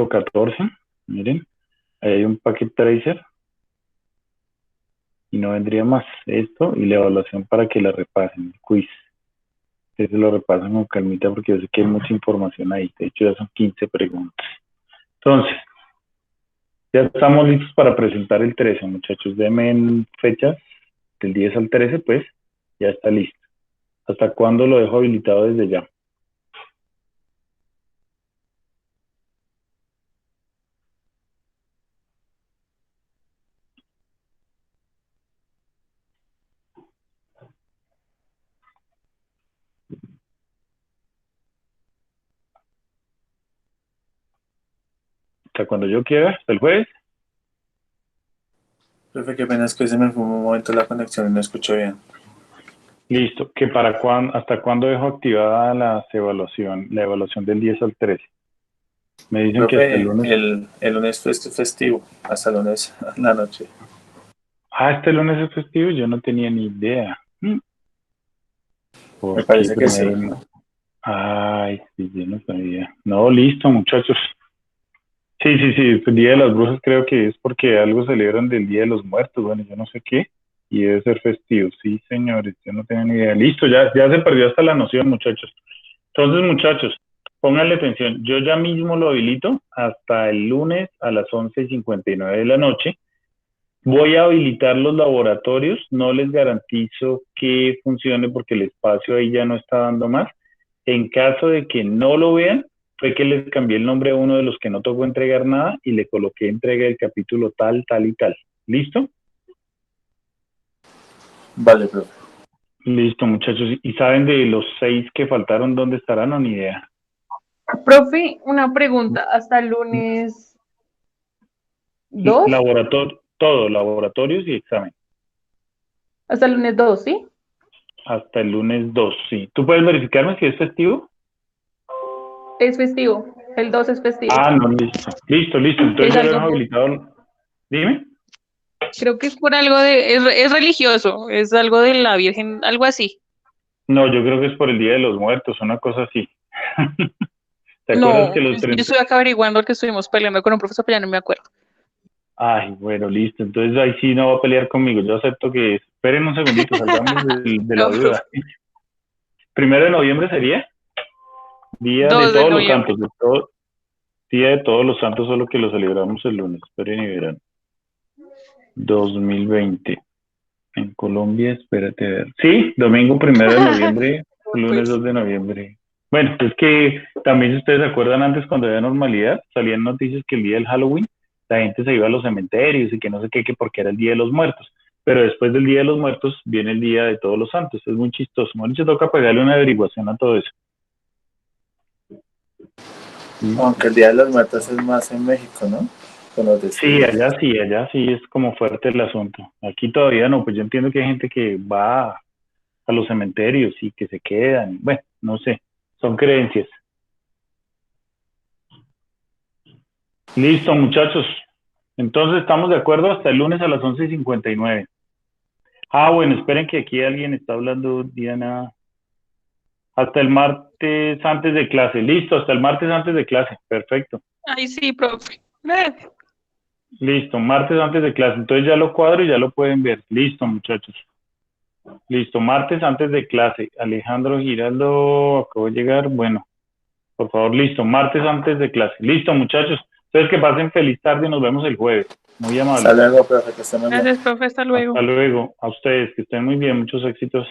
14. Miren, ahí hay un packet tracer y no vendría más esto y la evaluación para que la repasen, el quiz. Ustedes lo repasan con calmita porque yo sé que hay mucha información ahí. De hecho, ya son 15 preguntas. Entonces, ya estamos listos para presentar el 13, muchachos. Denme en fechas del 10 al 13, pues ya está listo. ¿Hasta cuándo lo dejo habilitado desde ya? Hasta cuando yo quiera, hasta el jueves. Profe, qué pena, es que se me fue un momento la conexión y no escucho bien. Listo. ¿Que hasta cuándo dejo activada la evaluación del 10 al 13? Me dicen que hasta el Profe, lunes. el lunes es festivo, hasta el lunes a la noche. Ah, este lunes es festivo, yo no tenía ni idea. Me parece que sí. Ay, sí, yo no sabía. No, listo, muchachos. Sí, el Día de las Brujas creo que es porque algo celebran del Día de los Muertos, bueno, yo no sé qué, y debe ser festivo. Sí, señores, yo no tenía ni idea. Listo, ya se perdió hasta la noción, muchachos. Entonces, muchachos, pónganle atención. Yo ya mismo lo habilito hasta el lunes a las 11:59 de la noche. Voy a habilitar los laboratorios, no les garantizo que funcione porque el espacio ahí ya no está dando más. En caso de que no lo vean, fue que les cambié el nombre a uno de los que no tocó entregar nada y le coloqué entrega del capítulo tal, tal y tal. ¿Listo? Vale, profe. Listo, muchachos. ¿Y saben de los 6 que faltaron dónde estarán o ni idea? Profe, una pregunta. ¿Hasta el lunes 2? Todo, laboratorios y examen. Hasta el lunes 2, ¿sí? Hasta el lunes 2, sí. ¿Tú puedes verificarme si es festivo? Es festivo. El 2 es festivo. Ah, no, listo. Entonces ya lo dejo habilitado. Dime. Creo que es por algo es religioso, es algo de la Virgen, algo así. No, yo creo que es por el Día de los Muertos, una cosa así. ¿Te acuerdas que los yo estoy acá averiguando que estuvimos peleando con un profesor, pero ya no me acuerdo. Ay, bueno, listo. Entonces ahí sí no va a pelear conmigo. Yo acepto que esperen un segundito, salgamos de la duda. 1 de noviembre sería Día de Todos los Santos. Día de Todos los Santos, solo que lo celebramos el lunes. Esperen y verán. 2020. En Colombia, espérate a ver. Sí, domingo 1 de noviembre, lunes 2 de noviembre. Bueno, es que también si ustedes se acuerdan antes cuando había normalidad, salían noticias que el día del Halloween la gente se iba a los cementerios y que no sé qué, que porque era el Día de los Muertos. Pero después del Día de los Muertos viene el Día de Todos los Santos. Es muy chistoso. Mauricio, toca pegarle una averiguación a todo eso. Aunque el Día de los Muertos es más en México, ¿no? Sí, allá sí es como fuerte el asunto. Aquí todavía no, pues yo entiendo que hay gente que va a los cementerios y que se quedan. Bueno, no sé, son creencias. Listo, muchachos. Entonces estamos de acuerdo hasta el lunes a las 11:59. Ah, bueno, esperen que aquí alguien está hablando, Diana. Hasta el martes antes de clase. Listo, hasta el martes antes de clase. Perfecto. Ay, sí, profe. Listo, martes antes de clase. Entonces ya lo cuadro y ya lo pueden ver. Listo, muchachos. Listo, martes antes de clase. Alejandro Giraldo, acabo de llegar. Bueno, por favor, listo. Martes antes de clase. Listo, muchachos. Entonces que pasen feliz tarde y nos vemos el jueves. Muy amable. Hasta luego, profe, que estén muy bien. Gracias, profe, hasta luego. Hasta luego. A ustedes, que estén muy bien. Muchos éxitos.